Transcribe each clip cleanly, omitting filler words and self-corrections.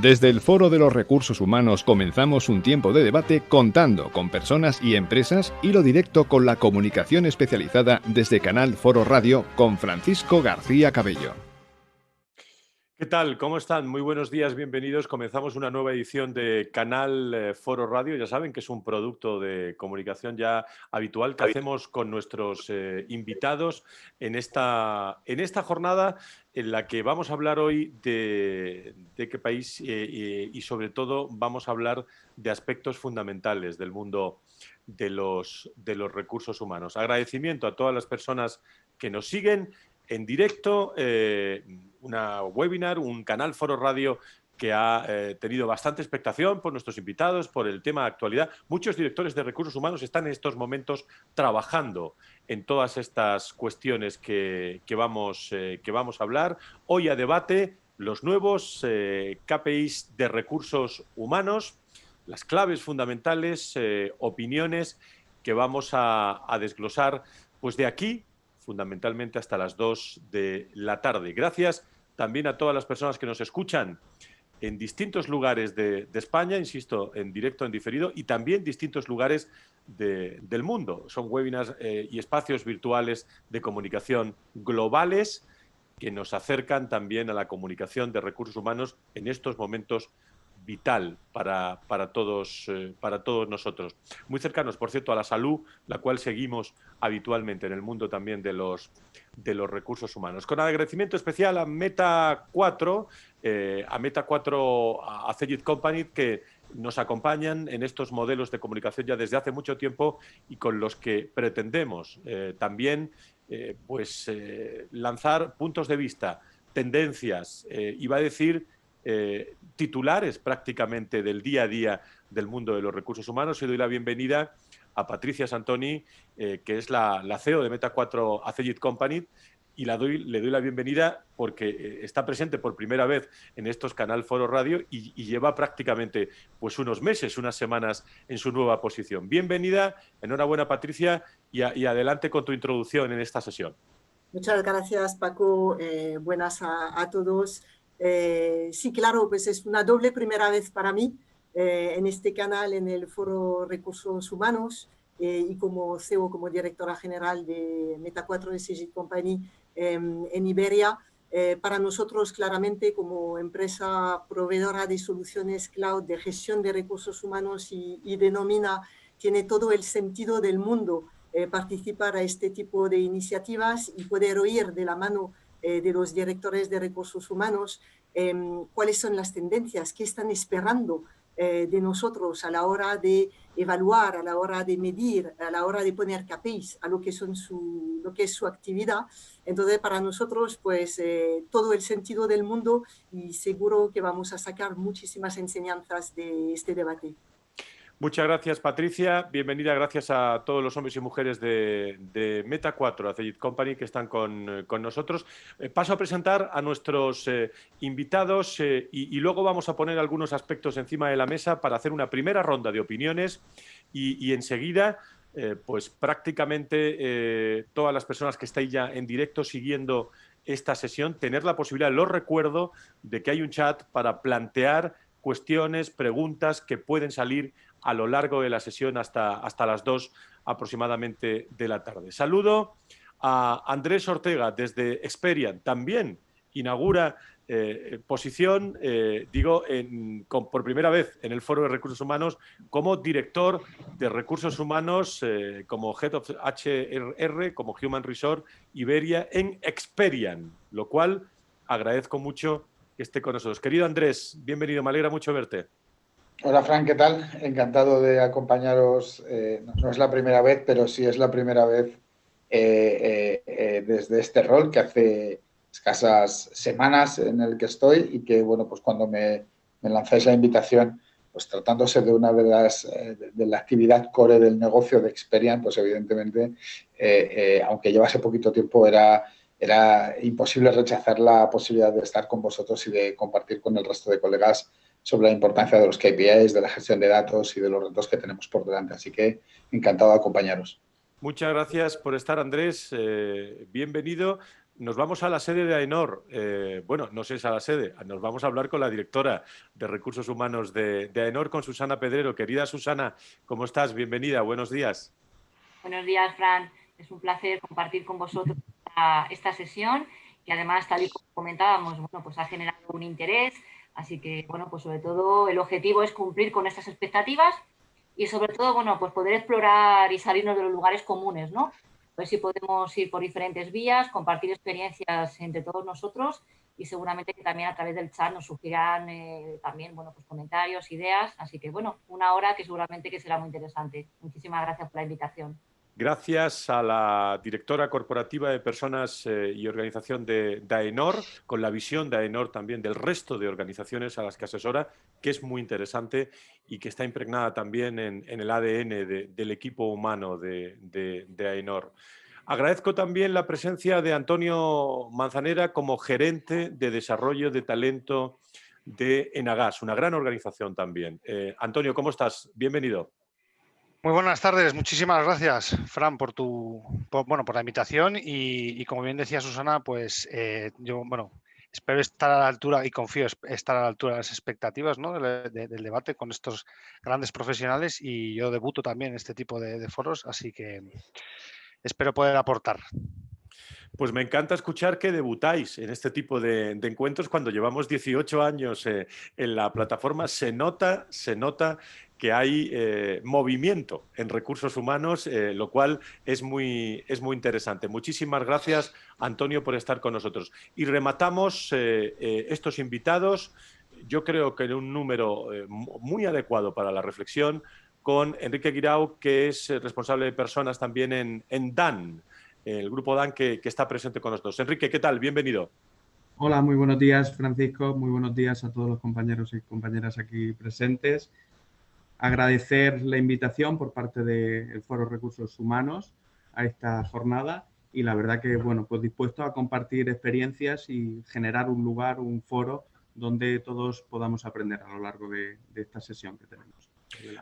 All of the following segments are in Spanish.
Desde el Foro de los Recursos Humanos comenzamos un tiempo de debate contando con personas y empresas, hilo directo con la comunicación especializada desde Canal Foro Radio con Francisco García Cabello. ¿Qué tal? ¿Cómo están? Muy buenos días, bienvenidos. Comenzamos una nueva edición de Canal Foro Radio. Ya saben que es un producto de comunicación ya habitual que hacemos con nuestros invitados en esta jornada en la que vamos a hablar hoy de qué país y sobre todo vamos a hablar de aspectos fundamentales del mundo de los recursos humanos. Agradecimiento a todas las personas que nos siguen en directo, una webinar, un canal Foro Radio que ha tenido bastante expectación por nuestros invitados, por el tema de actualidad. Muchos directores de recursos humanos están en estos momentos trabajando en todas estas cuestiones que vamos a hablar. Hoy a debate los nuevos KPIs de recursos humanos, las claves fundamentales, opiniones que vamos a desglosar pues de aquí fundamentalmente hasta las 2 de la tarde. Gracias también a todas las personas que nos escuchan en distintos lugares de España, insisto, en directo, en diferido, y también distintos lugares del mundo. Son webinars y espacios virtuales de comunicación globales que nos acercan también a la comunicación de recursos humanos en estos momentos vital para todos nosotros. Muy cercanos, por cierto, a la salud, la cual seguimos habitualmente en el mundo también de los recursos humanos. Con agradecimiento especial a Meta 4, a Cegid Company, que nos acompañan en estos modelos de comunicación ya desde hace mucho tiempo y con los que pretendemos también lanzar puntos de vista, tendencias, iba a decir titulares prácticamente del día a día del mundo de los recursos humanos. Y doy la bienvenida a Patricia Santoni, que es la CEO de Meta 4 Acegid Company, y le doy la bienvenida porque está presente por primera vez en estos Canal Foro Radio y lleva prácticamente pues unos meses, unas semanas en su nueva posición. Bienvenida, enhorabuena Patricia, y adelante con tu introducción en esta sesión. Muchas gracias, Paco. Buenas a todos. Sí, claro, pues es una doble primera vez para mí en este canal, en el Foro Recursos Humanos, y como CEO, como directora general de Meta 4 de Cegid Company en Iberia. Para nosotros, claramente, como empresa proveedora de soluciones cloud de gestión de recursos humanos y de nómina, tiene todo el sentido del mundo participar a este tipo de iniciativas y poder oír de la mano de los directores de recursos humanos cuáles son las tendencias, qué están esperando de nosotros a la hora de evaluar, a la hora de medir, a la hora de poner KPIs a lo que es su actividad. Entonces, para nosotros, pues todo el sentido del mundo, y seguro que vamos a sacar muchísimas enseñanzas de este debate. Muchas gracias, Patricia. Bienvenida, gracias a todos los hombres y mujeres de Meta 4, Acegid Company, que están con nosotros. Paso a presentar a nuestros invitados y luego vamos a poner algunos aspectos encima de la mesa para hacer una primera ronda de opiniones y enseguida, pues prácticamente todas las personas que estáis ya en directo siguiendo esta sesión, tener la posibilidad, los recuerdo, de que hay un chat para plantear cuestiones, preguntas que pueden salir a lo largo de la sesión hasta las 2 aproximadamente de la tarde. Saludo a Andrés Ortega desde Experian. También inaugura posición, por primera vez en el Foro de Recursos Humanos como director de Recursos Humanos, como Head of HR, como Human Resource Iberia en Experian, lo cual agradezco mucho que esté con nosotros. Querido Andrés, bienvenido, me alegra mucho verte. Hola, Fran, ¿qué tal? Encantado de acompañaros. No es la primera vez, pero sí es la primera vez desde este rol que hace escasas semanas en el que estoy y que, bueno, pues cuando me lanzáis la invitación, pues tratándose de una de la actividad core del negocio de Experian, pues evidentemente, aunque llevase poquito tiempo, era imposible rechazar la posibilidad de estar con vosotros y de compartir con el resto de colegas sobre la importancia de los KPIs, de la gestión de datos y de los retos que tenemos por delante. Así que encantado de acompañaros. Muchas gracias por estar, Andrés. Bienvenido. nos vamos a la sede de AENOR. Bueno, no sé si es a la sede, nos vamos a hablar con la directora de Recursos Humanos de AENOR, con Susana Pedrero. Querida Susana, ¿cómo estás? Bienvenida, buenos días. Buenos días, Fran. Es un placer compartir con vosotros esta sesión, que además, tal y como comentábamos, bueno, pues ha generado un interés. Así que, bueno, pues sobre todo el objetivo es cumplir con estas expectativas y sobre todo, bueno, pues poder explorar y salirnos de los lugares comunes, ¿no? A ver si podemos ir por diferentes vías, compartir experiencias entre todos nosotros y seguramente que también a través del chat nos surgirán también, bueno, pues comentarios, ideas. Así que, bueno, una hora que seguramente que será muy interesante. Muchísimas gracias por la invitación. Gracias a la directora corporativa de personas y organización de AENOR, con la visión de AENOR también del resto de organizaciones a las que asesora, que es muy interesante y que está impregnada también en el ADN del equipo humano de AENOR. Agradezco también la presencia de Antonio Manzanera como gerente de desarrollo de talento de Enagas, una gran organización también. Antonio, ¿cómo estás? Bienvenido. Muy buenas tardes, muchísimas gracias, Fran, por la invitación y como bien decía Susana, pues yo, bueno, espero estar a la altura y confío estar a la altura de las expectativas, ¿no? del debate con estos grandes profesionales, y yo debuto también en este tipo de foros, así que espero poder aportar. Pues me encanta escuchar que debutáis en este tipo de encuentros cuando llevamos 18 años en la plataforma. Se nota que hay movimiento en recursos humanos, lo cual es muy interesante. Muchísimas gracias, Antonio, por estar con nosotros. Y rematamos estos invitados, yo creo que en un número muy adecuado para la reflexión, con Enrique Guirao, que es responsable de personas también en DAN, el grupo DAN que está presente con nosotros. Enrique, ¿qué tal? Bienvenido. Hola, muy buenos días, Francisco. Muy buenos días a todos los compañeros y compañeras aquí presentes. Agradecer la invitación por parte del Foro Recursos Humanos a esta jornada y la verdad que, bueno, pues dispuesto a compartir experiencias y generar un lugar, un foro donde todos podamos aprender a lo largo de esta sesión que tenemos.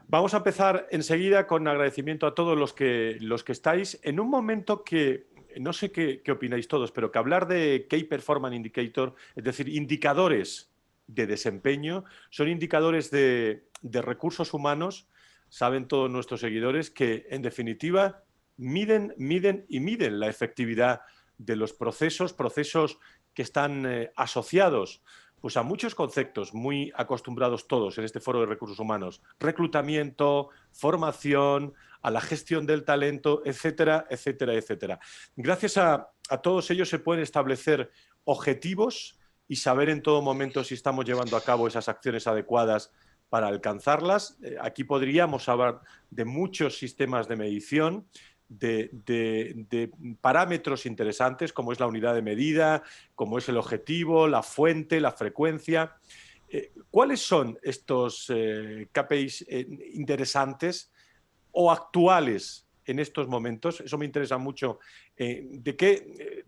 Vamos a empezar enseguida con agradecimiento a todos los que estáis en un momento que no sé qué opináis todos, pero que hablar de Key Performance Indicator, es decir, indicadores de desempeño, son indicadores de recursos humanos, saben todos nuestros seguidores que en definitiva miden la efectividad de los procesos que están asociados pues a muchos conceptos muy acostumbrados todos en este foro de recursos humanos: reclutamiento, formación, a la gestión del talento, etcétera, etcétera, etcétera. Gracias a todos ellos se pueden establecer objetivos y saber en todo momento si estamos llevando a cabo esas acciones adecuadas para alcanzarlas. Aquí podríamos hablar de muchos sistemas de medición, de parámetros interesantes como es la unidad de medida, como es el objetivo, la fuente, la frecuencia. ¿Cuáles son estos KPIs interesantes o actuales en estos momentos? Eso me interesa mucho. ¿De qué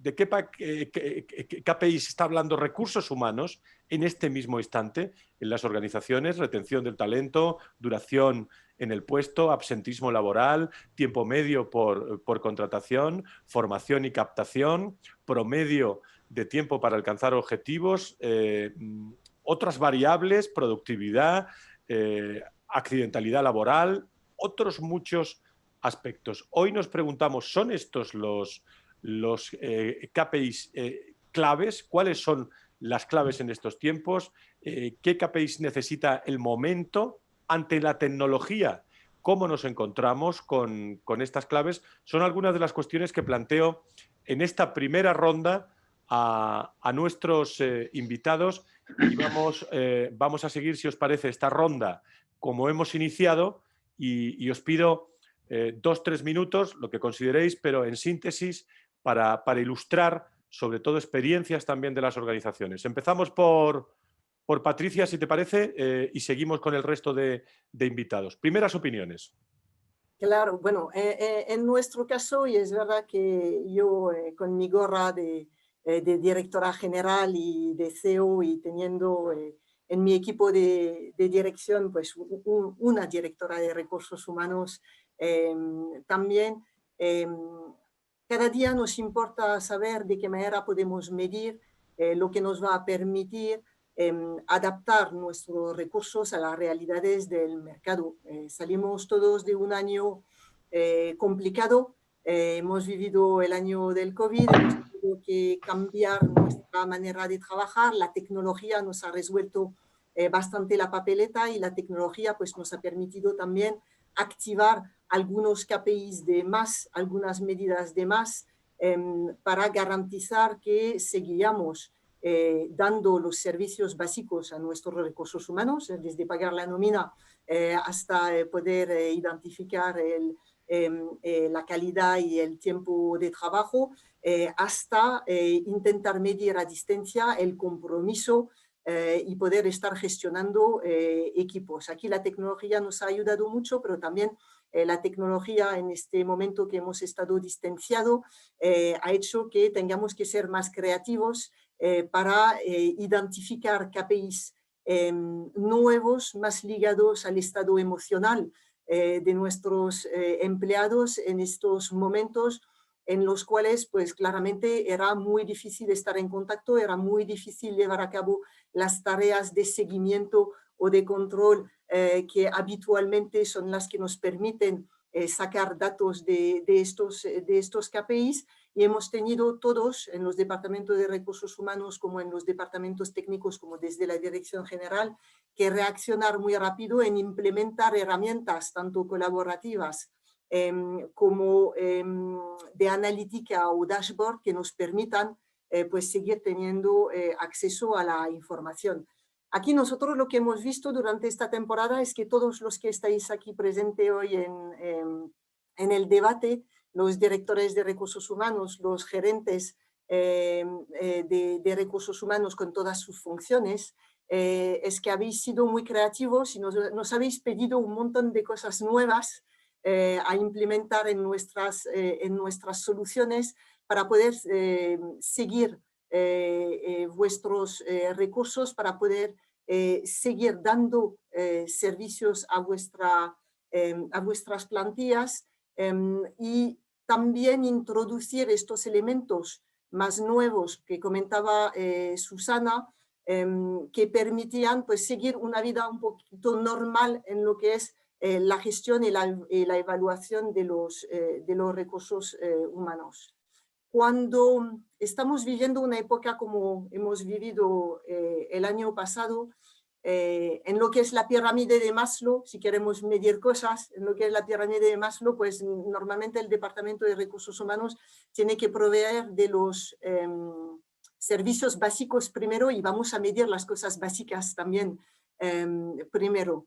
KPIs está hablando recursos humanos en este mismo instante en las organizaciones? Retención del talento, duración en el puesto, absentismo laboral, tiempo medio por contratación, formación y captación, promedio de tiempo para alcanzar objetivos, otras variables, productividad, accidentalidad laboral, otros muchos aspectos. Hoy nos preguntamos, ¿son estos los KPIs claves? ¿Cuáles son las claves en estos tiempos? ¿Qué KPIs necesita el momento ante la tecnología? ¿Cómo nos encontramos con estas claves? Son algunas de las cuestiones que planteo en esta primera ronda a nuestros invitados, y vamos a seguir, si os parece, esta ronda como hemos iniciado, y os pido 2-3 minutos, lo que consideréis, pero en síntesis, para ilustrar sobre todo experiencias también de las organizaciones. Empezamos por Patricia, si te parece, y seguimos con el resto de invitados. Primeras opiniones. Claro, bueno, en nuestro caso, y es verdad que yo con mi gorra de directora general y de CEO, y teniendo en mi equipo de dirección pues una directora de recursos humanos también, cada día nos importa saber de qué manera podemos medir lo que nos va a permitir adaptar nuestros recursos a las realidades del mercado. Salimos todos de un año complicado. Hemos vivido el año del COVID, hemos tenido que cambiar nuestra manera de trabajar. La tecnología nos ha resuelto bastante la papeleta y la tecnología pues, nos ha permitido también activar algunos KPIs de más, algunas medidas de más, para garantizar que seguíamos dando los servicios básicos a nuestros recursos humanos, desde pagar la nómina hasta poder identificar la calidad y el tiempo de trabajo, hasta intentar medir a distancia el compromiso y poder estar gestionando equipos. Aquí la tecnología nos ha ayudado mucho, pero también la tecnología en este momento que hemos estado distanciados ha hecho que tengamos que ser más creativos para identificar KPIs nuevos, más ligados al estado emocional de nuestros empleados en estos momentos en los cuales pues claramente era muy difícil estar en contacto, era muy difícil llevar a cabo las tareas de seguimiento o de control que habitualmente son las que nos permiten sacar datos de estos KPIs, y hemos tenido todos en los departamentos de recursos humanos como en los departamentos técnicos como desde la dirección general que reaccionar muy rápido en implementar herramientas tanto colaborativas como de analítica o dashboard que nos permitan pues seguir teniendo acceso a la información. Aquí nosotros lo que hemos visto durante esta temporada es que todos los que estáis aquí presentes hoy en el debate, los directores de recursos humanos, los gerentes de recursos humanos con todas sus funciones, es que habéis sido muy creativos y nos habéis pedido un montón de cosas nuevas a implementar en nuestras soluciones para poder seguir vuestros recursos, para poder seguir dando servicios a vuestras plantillas y también introducir estos elementos más nuevos que comentaba Susana, que permitían pues, seguir una vida un poquito normal en lo que es la gestión y la evaluación de los recursos humanos. Cuando estamos viviendo una época como hemos vivido el año pasado, en lo que es la pirámide de Maslow, si queremos medir cosas, en lo que es la pirámide de Maslow, pues normalmente el Departamento de Recursos Humanos tiene que proveer de los servicios básicos primero y vamos a medir las cosas básicas también primero.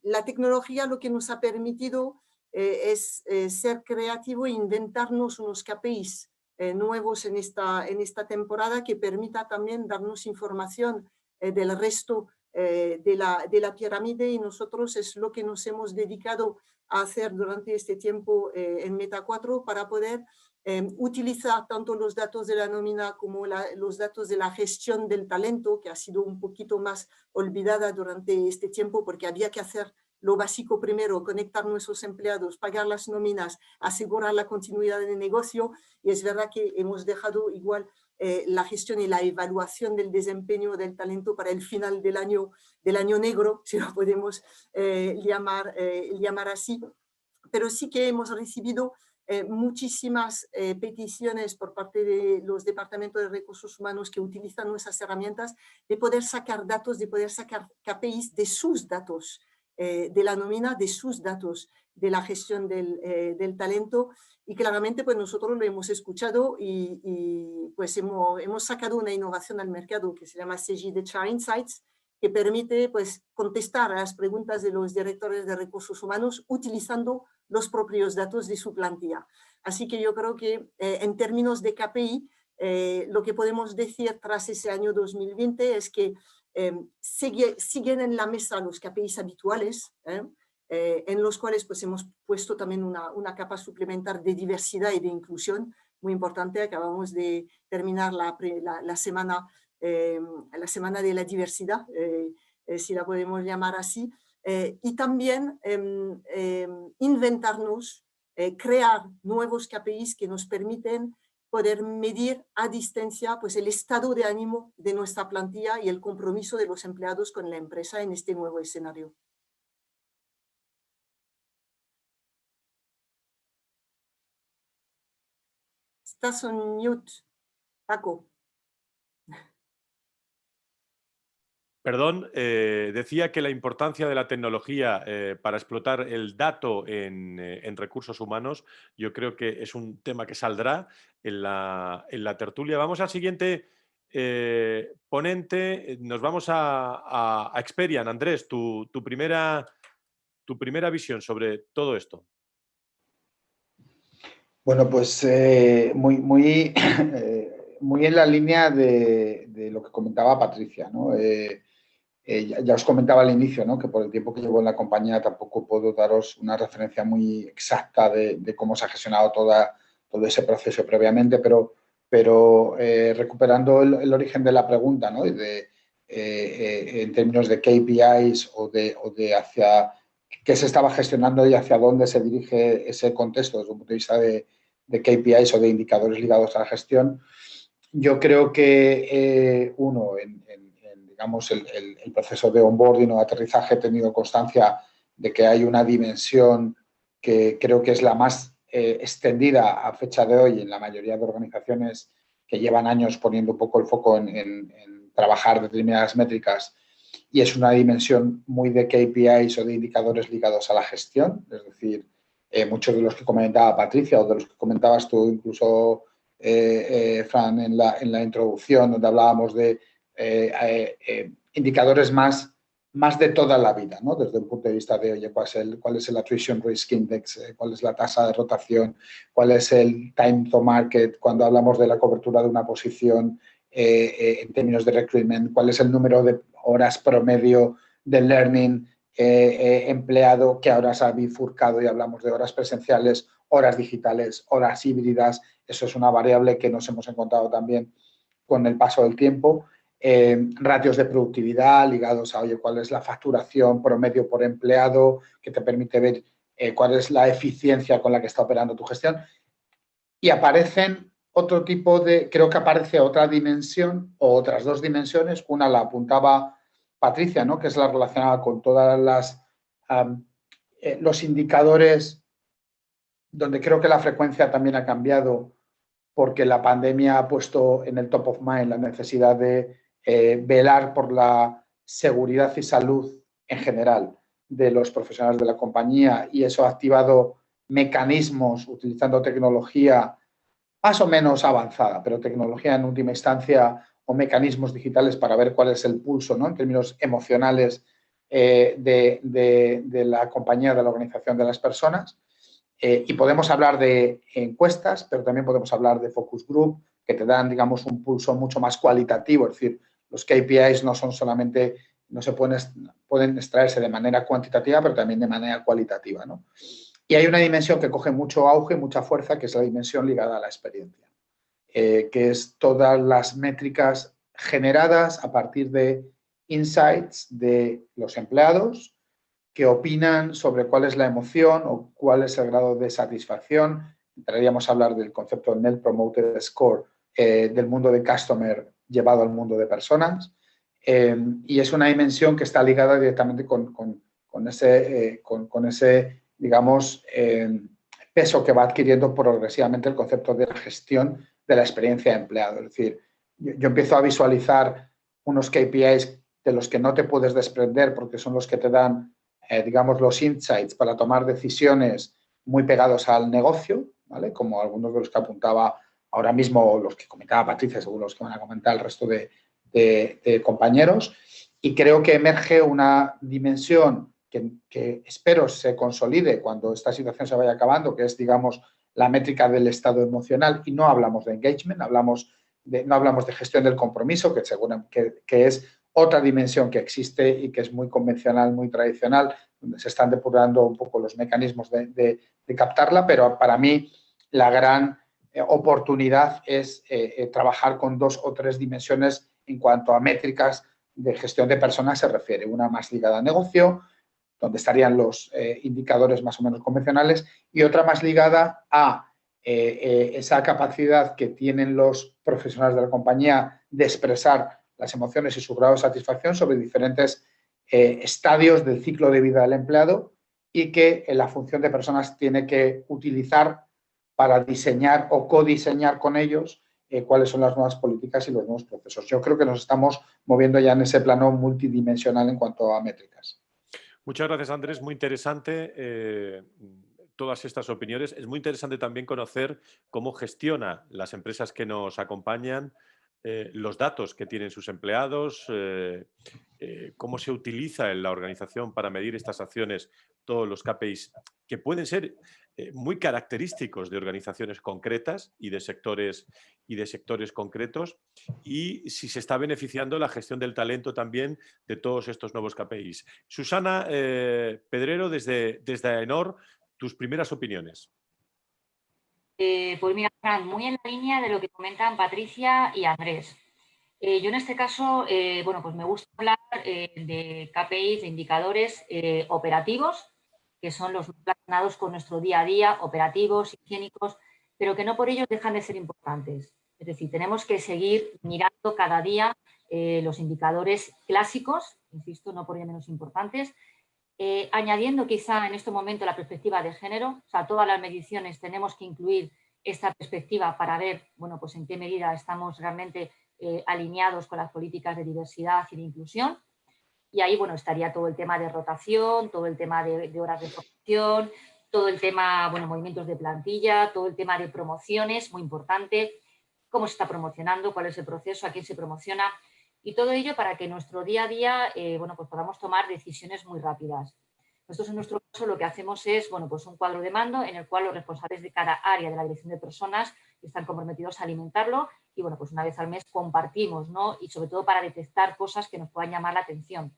La tecnología lo que nos ha permitido es ser creativo e inventarnos unos KPIs nuevos en esta temporada que permita también darnos información del resto de la pirámide, y nosotros es lo que nos hemos dedicado a hacer durante este tiempo en Meta 4 para poder utilizar tanto los datos de la nómina como los datos de la gestión del talento, que ha sido un poquito más olvidada durante este tiempo porque había que hacer lo básico primero, conectar nuestros empleados, pagar las nóminas, asegurar la continuidad del negocio, y es verdad que hemos dejado igual la gestión y la evaluación del desempeño del talento para el final del año negro, si lo podemos llamar así. Pero sí que hemos recibido muchísimas peticiones por parte de los departamentos de recursos humanos que utilizan nuestras herramientas de poder sacar datos, de poder sacar KPIs de sus datos, de la nómina, de sus datos de la gestión del talento, y claramente pues nosotros lo hemos escuchado y pues hemos sacado una innovación al mercado que se llama CG HR Insights, que permite pues contestar a las preguntas de los directores de recursos humanos utilizando los propios datos de su plantilla. Así que yo creo que en términos de KPI, lo que podemos decir tras ese año 2020 es que siguen en la mesa los KPIs habituales, en los cuales pues, hemos puesto también una capa suplementar de diversidad y de inclusión muy importante. Acabamos de terminar la semana de la diversidad, si la podemos llamar así, y también inventarnos crear nuevos KPIs que nos permiten poder medir a distancia pues, el estado de ánimo de nuestra plantilla y el compromiso de los empleados con la empresa en este nuevo escenario. Estás en mute, Paco. Perdón, decía que la importancia de la tecnología para explotar el dato en recursos humanos, yo creo que es un tema que saldrá en la tertulia. Vamos al siguiente ponente. Nos vamos a Experian. Andrés, tu primera visión sobre todo esto. Bueno, pues muy en la línea de lo que comentaba Patricia, ¿no? Ya os comentaba al inicio, ¿no? Que por el tiempo que llevo en la compañía tampoco puedo daros una referencia muy exacta de cómo se ha gestionado todo ese proceso previamente, pero recuperando el origen de la pregunta, ¿no? En términos de KPIs o de hacia qué se estaba gestionando y hacia dónde se dirige ese contexto desde un punto de vista de KPIs o de indicadores ligados a la gestión, yo creo que digamos, el proceso de onboarding o de aterrizaje he tenido constancia de que hay una dimensión que creo que es la más extendida a fecha de hoy en la mayoría de organizaciones que llevan años poniendo un poco el foco en trabajar determinadas métricas, y es una dimensión muy de KPIs o de indicadores ligados a la gestión. Es decir, muchos de los que comentaba Patricia o de los que comentabas tú incluso, Fran, en la introducción, donde hablábamos de indicadores más de toda la vida, ¿no? Desde un punto de vista de, oye, cuál es el Attrition Risk Index, cuál es la tasa de rotación, cuál es el time to market, cuando hablamos de la cobertura de una posición en términos de recruitment, cuál es el número de horas promedio de learning empleado, que ahora se ha bifurcado y hablamos de horas presenciales, horas digitales, horas híbridas. Eso es una variable que nos hemos encontrado también con el paso del tiempo. Ratios de productividad ligados a, oye, cuál es la facturación promedio por empleado, que te permite ver cuál es la eficiencia con la que está operando tu gestión. Y aparecen otro tipo de, creo que aparece otra dimensión o otras dos dimensiones. Una la apuntaba Patricia, ¿no? Que es la relacionada con todas los indicadores, donde creo que la frecuencia también ha cambiado porque la pandemia ha puesto en el top of mind la necesidad de velar por la seguridad y salud en general de los profesionales de la compañía, y eso ha activado mecanismos utilizando tecnología más o menos avanzada, pero tecnología en última instancia, o mecanismos digitales para ver cuál es el pulso, ¿no? En términos emocionales de la compañía, de la organización de las personas. Y podemos hablar de encuestas, pero también podemos hablar de focus group, que te dan, digamos, un pulso mucho más cualitativo. Es decir, los KPIs no son solamente, no se pueden extraerse de manera cuantitativa, pero también de manera cualitativa, ¿no? Y hay una dimensión que coge mucho auge, mucha fuerza, que es la dimensión ligada a la experiencia, que es todas las métricas generadas a partir de insights de los empleados que opinan sobre cuál es la emoción o cuál es el grado de satisfacción. Entraríamos a hablar del concepto Net Promoter Score del mundo de customer llevado al mundo de personas. Y es una dimensión que está ligada directamente con ese digamos, peso que va adquiriendo progresivamente el concepto de la gestión de la experiencia de empleado. Es decir, yo empiezo a visualizar unos KPIs de los que no te puedes desprender porque son los que te dan, digamos, los insights para tomar decisiones muy pegados al negocio, ¿vale? Como algunos de los que apuntaba ahora mismo, los que comentaba Patricia, según los que van a comentar el resto de compañeros. Y creo que emerge una dimensión que espero se consolide cuando esta situación se vaya acabando, que es, digamos, la métrica del estado emocional. Y no hablamos de engagement, no hablamos de gestión del compromiso, que es otra dimensión que existe y que es muy convencional, muy tradicional, donde se están depurando un poco los mecanismos de captarla, pero para mí la gran oportunidad es trabajar con 2 o 3 dimensiones en cuanto a métricas de gestión de personas se refiere. Una más ligada a negocio, donde estarían los indicadores más o menos convencionales, y otra más ligada a esa capacidad que tienen los profesionales de la compañía de expresar las emociones y su grado de satisfacción sobre diferentes estadios del ciclo de vida del empleado, y que la función de personas tiene que utilizar para diseñar o codiseñar con ellos cuáles son las nuevas políticas y los nuevos procesos. Yo creo que nos estamos moviendo ya en ese plano multidimensional en cuanto a métricas. Muchas gracias, Andrés. Muy interesante todas estas opiniones. Es muy interesante también conocer cómo gestiona las empresas que nos acompañan los datos que tienen sus empleados, cómo se utiliza en la organización para medir estas acciones todos los KPIs, que pueden ser muy característicos de organizaciones concretas y de sectores concretos, y si se está beneficiando la gestión del talento también de todos estos nuevos KPIs. Susana Pedrero, desde AENOR, tus primeras opiniones. Pues mira, Fran, muy en la línea de lo que comentan Patricia y Andrés. Yo en este caso, bueno, pues me gusta hablar de KPIs, de indicadores operativos, que son los relacionados con nuestro día a día, operativos, higiénicos, pero que no por ello dejan de ser importantes. Es decir, tenemos que seguir mirando cada día los indicadores clásicos, insisto, no por ello menos importantes, añadiendo quizá en este momento la perspectiva de género. O sea, todas las mediciones tenemos que incluir esta perspectiva para ver, bueno, pues en qué medida estamos realmente alineados con las políticas de diversidad y de inclusión. Y ahí, bueno, estaría todo el tema de rotación, todo el tema de horas de formación, todo el tema, bueno, movimientos de plantilla, todo el tema de promociones, muy importante, cómo se está promocionando, cuál es el proceso, a quién se promociona, y todo ello para que nuestro día a día, bueno, pues podamos tomar decisiones muy rápidas. Nosotros en nuestro caso lo que hacemos es, bueno, pues un cuadro de mando en el cual los responsables de cada área de la dirección de personas están comprometidos a alimentarlo, y bueno, pues una vez al mes compartimos, ¿no? Y sobre todo para detectar cosas que nos puedan llamar la atención.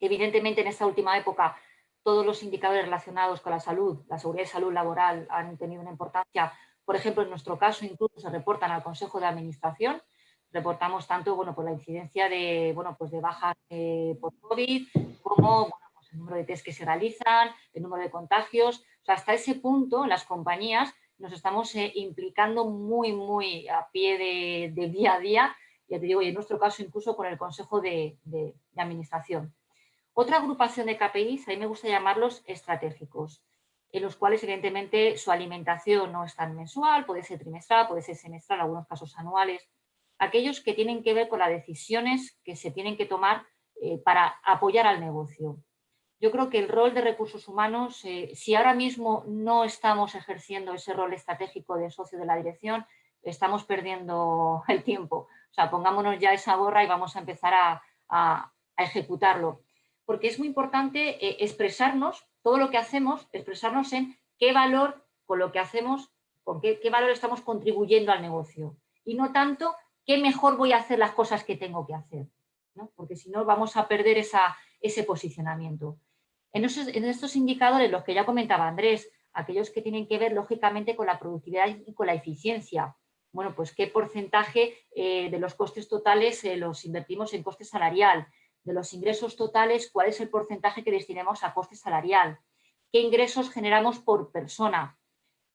Evidentemente, en esta última época, todos los indicadores relacionados con la salud, la seguridad y salud laboral han tenido una importancia. Por ejemplo, en nuestro caso, incluso se reportan al Consejo de Administración. Reportamos tanto, bueno, por la incidencia de, bueno, pues de bajas por COVID, como, bueno, pues el número de test que se realizan, el número de contagios. O sea, hasta ese punto, en las compañías nos estamos implicando muy a pie de día a día. Ya te digo, y en nuestro caso incluso con el Consejo de Administración. Otra agrupación de KPIs, a mí me gusta llamarlos estratégicos, en los cuales evidentemente su alimentación no es tan mensual, puede ser trimestral, puede ser semestral, en algunos casos anuales. Aquellos que tienen que ver con las decisiones que se tienen que tomar para apoyar al negocio. Yo creo que el rol de recursos humanos, si ahora mismo no estamos ejerciendo ese rol estratégico de socio de la dirección, estamos perdiendo el tiempo. O sea, pongámonos ya esa gorra y vamos a empezar a ejecutarlo. Porque es muy importante expresarnos, todo lo que hacemos, expresarnos en qué valor con lo que hacemos, con qué valor estamos contribuyendo al negocio. Y no tanto qué mejor voy a hacer las cosas que tengo que hacer, ¿no? Porque si no vamos a perder ese posicionamiento. En estos indicadores, los que ya comentaba Andrés, aquellos que tienen que ver lógicamente con la productividad y con la eficiencia. Bueno, pues qué porcentaje de los costes totales los invertimos en coste salarial. De los ingresos totales, cuál es el porcentaje que destinemos a coste salarial, qué ingresos generamos por persona,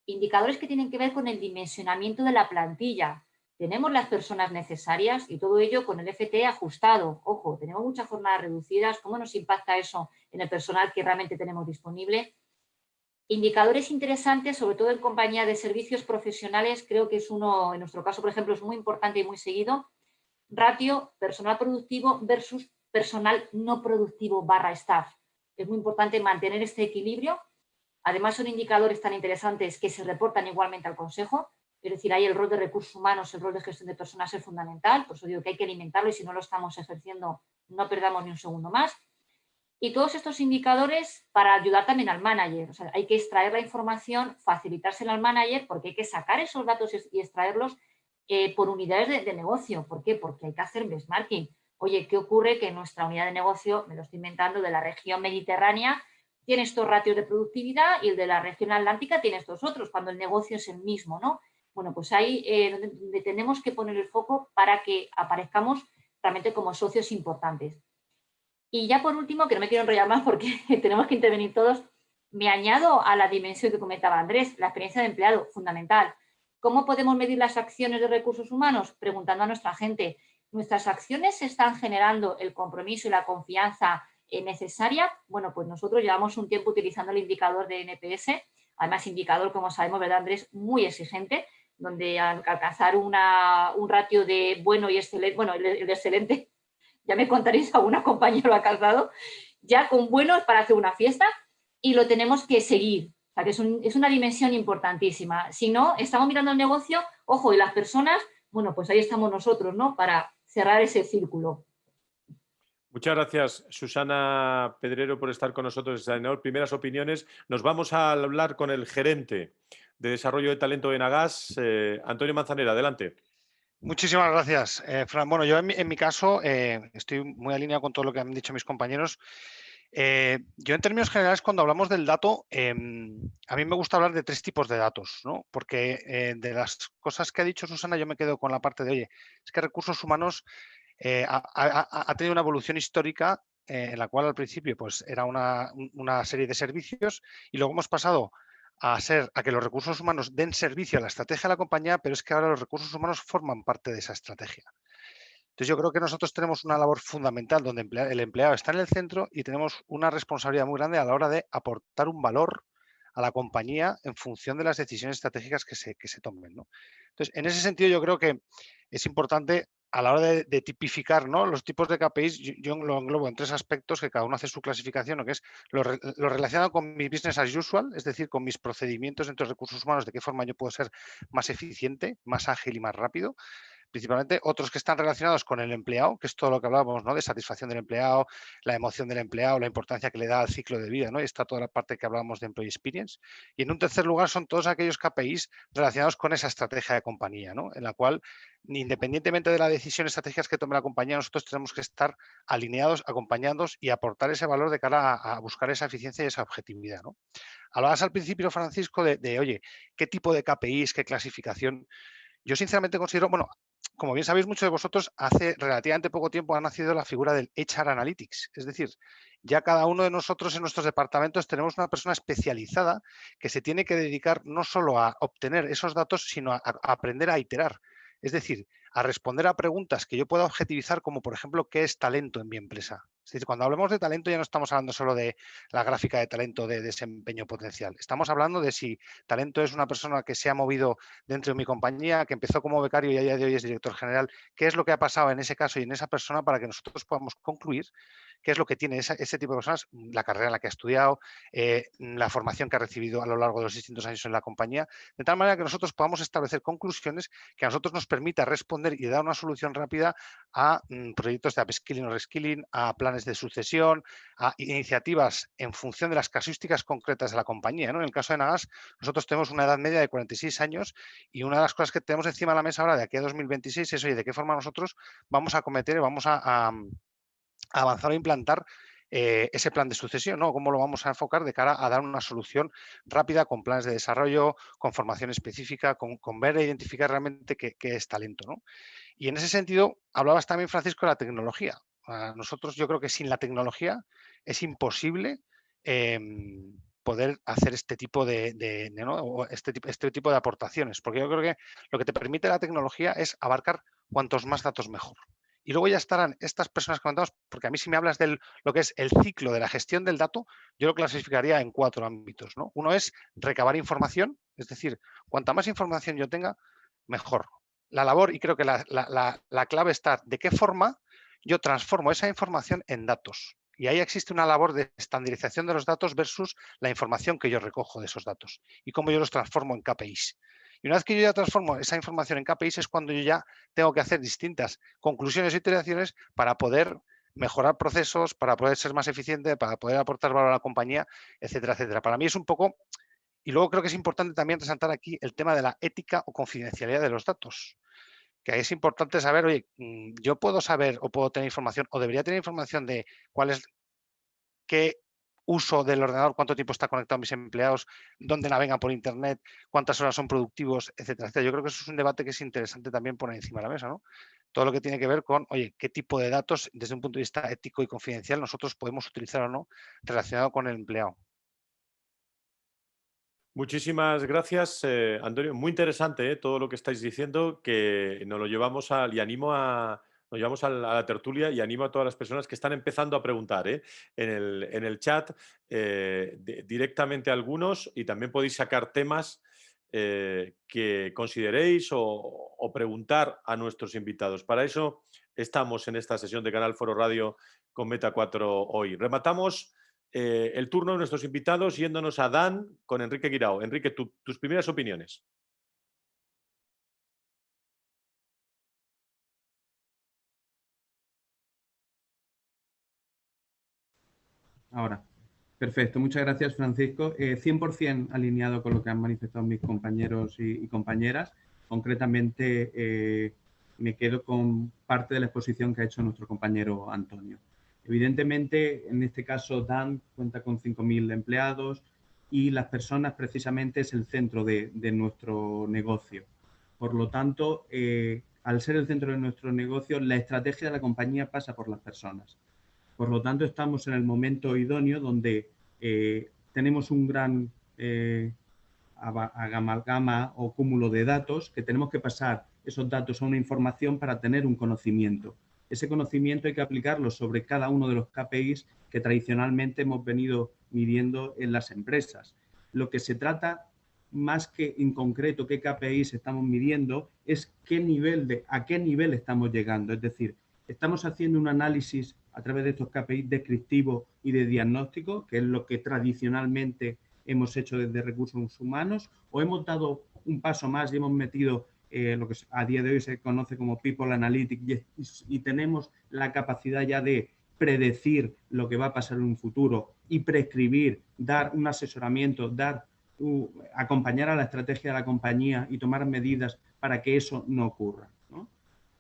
indicadores que tienen que ver con el dimensionamiento de la plantilla. Tenemos las personas necesarias y todo ello con el FTE ajustado. Ojo, tenemos muchas jornadas reducidas. ¿Cómo nos impacta eso en el personal que realmente tenemos disponible? Indicadores interesantes, sobre todo en compañía de servicios profesionales, creo que es uno, en nuestro caso, por ejemplo, es muy importante y muy seguido. Ratio personal productivo versus personal no productivo / staff. Es muy importante mantener este equilibrio. Además, son indicadores tan interesantes que se reportan igualmente al Consejo. Es decir, ahí el rol de recursos humanos, el rol de gestión de personas es fundamental. Por eso digo que hay que alimentarlo y si no lo estamos ejerciendo, no perdamos ni un segundo más. Y todos estos indicadores para ayudar también al manager. O sea, hay que extraer la información, facilitársela al manager porque hay que sacar esos datos y extraerlos por unidades de negocio. ¿Por qué? Porque hay que hacer benchmarking. Oye, ¿qué ocurre? Que nuestra unidad de negocio, me lo estoy inventando, de la región mediterránea tiene estos ratios de productividad y el de la región atlántica tiene estos otros, cuando el negocio es el mismo, ¿no? Bueno, pues ahí donde tenemos que poner el foco para que aparezcamos realmente como socios importantes. Y ya por último, que no me quiero enrollar más porque tenemos que intervenir todos, me añado a la dimensión que comentaba Andrés, la experiencia de empleado, fundamental. ¿Cómo podemos medir las acciones de recursos humanos? Preguntando a nuestra gente, ¿nuestras acciones están generando el compromiso y la confianza necesaria? Bueno, pues nosotros llevamos un tiempo utilizando el indicador de NPS, además indicador, como sabemos, ¿verdad, Andrés? Muy exigente, donde al alcanzar un ratio de bueno y excelente, bueno, el de excelente, ya me contaréis, alguna compañía lo ha alcanzado, ya con buenos para hacer una fiesta, y lo tenemos que seguir. O sea, que es una dimensión importantísima. Si no, estamos mirando el negocio, ojo, y las personas, bueno, pues ahí estamos nosotros, ¿no? Para cerrar ese círculo. Muchas gracias, Susana Pedrero, por estar con nosotros. Primeras opiniones. Nos vamos a hablar con el gerente de desarrollo de talento de Nagas, Antonio Manzanera. Adelante. Muchísimas gracias, Fran. Bueno, yo en mi caso estoy muy alineado con todo lo que han dicho mis compañeros. Yo en términos generales, cuando hablamos del dato, a mí me gusta hablar de 3 tipos de datos, ¿no? Porque de las cosas que ha dicho Susana, yo me quedo con la parte de, oye, es que recursos humanos ha tenido una evolución histórica en la cual al principio pues, era una serie de servicios y luego hemos pasado a que los recursos humanos den servicio a la estrategia de la compañía, pero es que ahora los recursos humanos forman parte de esa estrategia. Entonces yo creo que nosotros tenemos una labor fundamental donde el empleado está en el centro y tenemos una responsabilidad muy grande a la hora de aportar un valor a la compañía en función de las decisiones estratégicas que se tomen, ¿no? Entonces, en ese sentido yo creo que es importante a la hora de tipificar, ¿no?, los tipos de KPIs, yo lo englobo en 3 aspectos que cada uno hace su clasificación, lo que es lo relacionado con mi business as usual, es decir, con mis procedimientos dentro de recursos humanos, de qué forma yo puedo ser más eficiente, más ágil y más rápido. Principalmente otros que están relacionados con el empleado, que es todo lo que hablábamos, ¿no?, de satisfacción del empleado, la emoción del empleado, la importancia que le da al ciclo de vida, ¿no? Y está toda la parte que hablábamos de Employee Experience. Y en un tercer lugar son todos aquellos KPIs relacionados con esa estrategia de compañía, ¿no?, en la cual, independientemente de las decisiones estratégicas que tome la compañía, nosotros tenemos que estar alineados, acompañados y aportar ese valor de cara a buscar esa eficiencia y esa objetividad, ¿no? Hablabas al principio, Francisco, oye, ¿qué tipo de KPIs, qué clasificación? Yo sinceramente considero, bueno, como bien sabéis muchos de vosotros, hace relativamente poco tiempo ha nacido la figura del HR Analytics. Es decir, ya cada uno de nosotros en nuestros departamentos tenemos una persona especializada que se tiene que dedicar no solo a obtener esos datos, sino a aprender a iterar. Es decir, a responder a preguntas que yo pueda objetivizar, como por ejemplo, ¿qué es talento en mi empresa? Es decir, cuando hablamos de talento ya no estamos hablando solo de la gráfica de talento de desempeño potencial. Estamos hablando de si talento es una persona que se ha movido dentro de mi compañía, que empezó como becario y a día de hoy es director general. ¿Qué es lo que ha pasado en ese caso y en esa persona para que nosotros podamos concluir qué es lo que tiene ese tipo de personas, la carrera en la que ha estudiado, la formación que ha recibido a lo largo de los distintos años en la compañía, de tal manera que nosotros podamos establecer conclusiones que a nosotros nos permita responder y dar una solución rápida a proyectos de upskilling o reskilling, a planes de sucesión, a iniciativas en función de las casuísticas concretas de la compañía, ¿no? En el caso de Nagas, nosotros tenemos una edad media de 46 años y una de las cosas que tenemos encima de la mesa ahora de aquí a 2026 es, oye, ¿de qué forma nosotros vamos a acometer, vamos a avanzar o implantar ese plan de sucesión, ¿no? ¿Cómo lo vamos a enfocar de cara a dar una solución rápida con planes de desarrollo, con formación específica, con ver e identificar realmente qué es talento, ¿no? Y en ese sentido, hablabas también, Francisco, de la tecnología. Nosotros, yo creo que sin la tecnología es imposible poder hacer este tipo ¿no?, este tipo de aportaciones, porque yo creo que lo que te permite la tecnología es abarcar cuantos más datos mejor. Y luego ya estarán estas personas que comentamos, porque a mí si me hablas de lo que es el ciclo de la gestión del dato, yo lo clasificaría en 4 ámbitos, ¿no? Uno es recabar información, es decir, cuanta más información yo tenga, mejor. La labor, y creo que la clave está de qué forma yo transformo esa información en datos. Y ahí existe una labor de estandarización de los datos versus la información que yo recojo de esos datos y cómo yo los transformo en KPIs. Y una vez que yo ya transformo esa información en KPIs es cuando yo ya tengo que hacer distintas conclusiones e iteraciones para poder mejorar procesos, para poder ser más eficiente, para poder aportar valor a la compañía, etcétera, etcétera. Para mí es un poco, y luego creo que es importante también resaltar aquí el tema de la ética o confidencialidad de los datos. Que es importante saber, oye, yo puedo saber o puedo tener información o debería tener información de qué uso del ordenador, cuánto tiempo está conectado mis empleados, dónde navegan por internet, cuántas horas son productivos, etcétera, etcétera. Yo creo que eso es un debate que es interesante también poner encima de la mesa, ¿no? todo lo que tiene que ver con, oye, qué tipo de datos desde un punto de vista ético y confidencial nosotros podemos utilizar o no relacionado con el empleado. Muchísimas gracias, Antonio. Muy interesante, todo lo que estáis diciendo, que nos lo llevamos nos llevamos a la tertulia y animo a todas las personas que están empezando a preguntar en el chat directamente a algunos, y también podéis sacar temas que consideréis o preguntar a nuestros invitados. Para eso estamos en esta sesión de Canal Foro Radio con Meta 4 hoy. Rematamos el turno de nuestros invitados yéndonos a Dan con Enrique Guirao. Enrique, tus primeras opiniones. Ahora, perfecto. Muchas gracias, Francisco. 100% alineado con lo que han manifestado mis compañeros y compañeras. Concretamente, me quedo con parte de la exposición que ha hecho nuestro compañero Antonio. Evidentemente, en este caso, Dan cuenta con 5.000 empleados y las personas precisamente es el centro de nuestro negocio. Por lo tanto, al ser el centro de nuestro negocio, la estrategia de la compañía pasa por las personas. Por lo tanto, estamos en el momento idóneo donde tenemos un gran amalgama o cúmulo de datos que tenemos que pasar esos datos a una información para tener un conocimiento. Ese conocimiento hay que aplicarlo sobre cada uno de los KPIs que tradicionalmente hemos venido midiendo en las empresas. Lo que se trata, más que en concreto qué KPIs estamos midiendo, es a qué nivel estamos llegando. Es decir, estamos haciendo un análisis a través de estos KPIs descriptivo y de diagnóstico, que es lo que tradicionalmente hemos hecho desde recursos humanos, o hemos dado un paso más y hemos metido lo que a día de hoy se conoce como People Analytics y tenemos la capacidad ya de predecir lo que va a pasar en un futuro y prescribir, dar un asesoramiento, acompañar a la estrategia de la compañía y tomar medidas para que eso no ocurra, ¿no?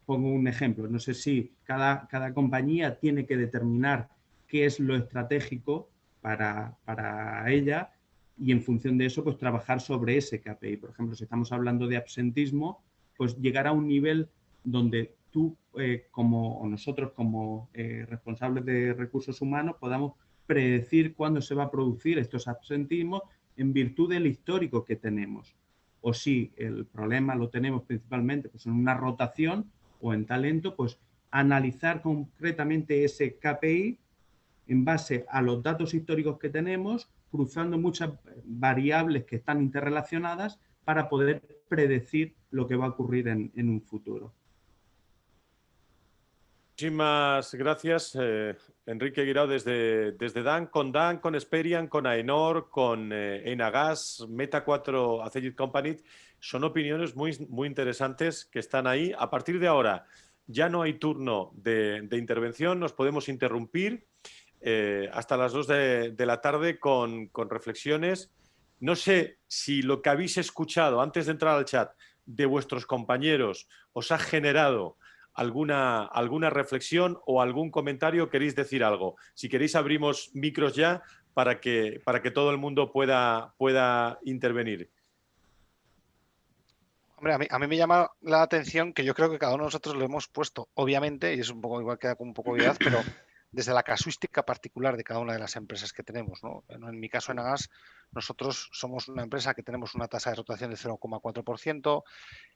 Pongo un ejemplo, no sé si cada compañía tiene que determinar qué es lo estratégico para ella y en función de eso pues trabajar sobre ese KPI. Por ejemplo, si estamos hablando de absentismo, pues llegar a un nivel donde tú o nosotros como responsables de recursos humanos podamos predecir cuándo se va a producir estos absentismos en virtud del histórico que tenemos. O si el problema lo tenemos principalmente pues en una rotación o en talento, pues analizar concretamente ese KPI en base a los datos históricos que tenemos, cruzando muchas variables que están interrelacionadas para poder predecir lo que va a ocurrir en un futuro. Muchísimas gracias, Enrique Guirao, desde Dan, con Experian, con Aenor, con Enagas, Meta 4 Acegit Company. Son opiniones muy, muy interesantes que están ahí. A partir de ahora ya no hay turno de intervención, nos podemos interrumpir hasta las 2 de la tarde con reflexiones. No sé si lo que habéis escuchado antes de entrar al chat de vuestros compañeros os ha generado alguna reflexión o algún comentario. ¿Queréis decir algo? Si queréis abrimos micros ya para que todo el mundo pueda intervenir. Hombre, a mí me llama la atención que yo creo que cada uno de nosotros lo hemos puesto, obviamente, y es un poco igual, queda con un poco de obviedad, pero desde la casuística particular de cada una de las empresas que tenemos, ¿no? En mi caso, en Agas, nosotros somos una empresa que tenemos una tasa de rotación de 0,4%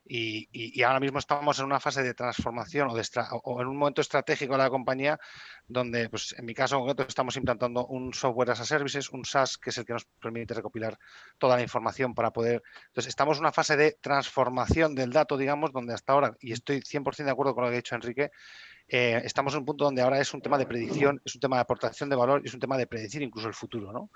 y ahora mismo estamos en una fase de transformación o en un momento estratégico de la compañía donde, pues en mi caso en concreto, estamos implantando un software as a services, un SaaS, que es el que nos permite recopilar toda la información para poder... Entonces, estamos en una fase de transformación del dato, digamos, donde hasta ahora, y estoy 100% de acuerdo con lo que ha dicho Enrique, estamos en un punto donde ahora es un tema de predicción, es un tema de aportación de valor y es un tema de predecir incluso el futuro, ¿no?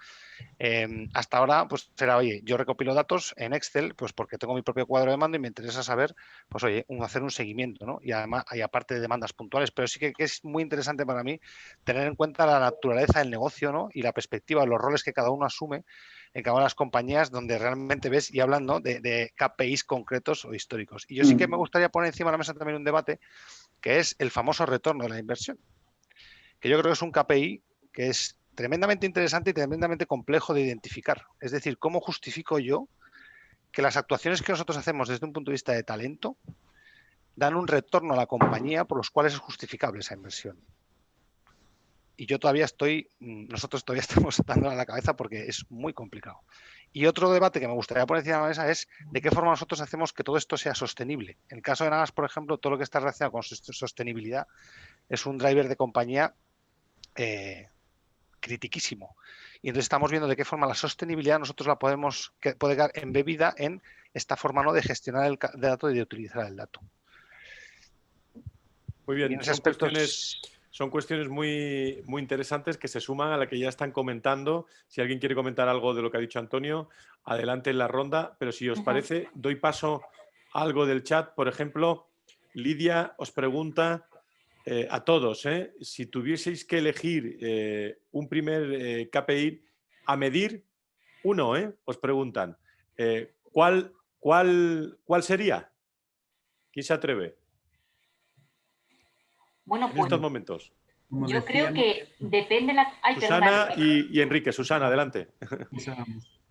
Hasta ahora, pues será, oye, yo recopilo datos en Excel, pues porque tengo mi propio cuadro de mando y me interesa saber, pues oye, hacer un seguimiento, ¿no? Y además hay aparte de demandas puntuales, pero sí que es muy interesante para mí tener en cuenta la naturaleza del negocio, ¿no? Y la perspectiva, los roles que cada uno asume en cada una de las compañías donde realmente ves y hablan, ¿no? de KPIs concretos o históricos. Y yo sí que me gustaría poner encima de la mesa también un debate que es el famoso retorno de la inversión, que yo creo que es un KPI que es tremendamente interesante y tremendamente complejo de identificar. Es decir, ¿cómo justifico yo que las actuaciones que nosotros hacemos desde un punto de vista de talento dan un retorno a la compañía por los cuales es justificable esa inversión. Y yo todavía nosotros todavía estamos dándole a la cabeza porque es muy complicado. Y otro debate que me gustaría poner encima de la mesa es de qué forma nosotros hacemos que todo esto sea sostenible. En el caso de Nagas, por ejemplo, todo lo que está relacionado con sostenibilidad es un driver de compañía critiquísimo. Y entonces estamos viendo de qué forma la sostenibilidad nosotros la puede quedar embebida en esta forma, ¿no?, de gestionar el dato y de utilizar el dato. Muy bien, son cuestiones muy, muy interesantes que se suman a la que ya están comentando. Si alguien quiere comentar algo de lo que ha dicho Antonio, adelante en la ronda. Pero si os parece, doy paso a algo del chat. Por ejemplo, Lidia os pregunta a todos, si tuvieseis que elegir un primer KPI a medir, uno, os preguntan, ¿cuál sería? ¿Quién se atreve? Bueno, en estos momentos. Yo creo que depende Susana y Enrique. Susana, adelante.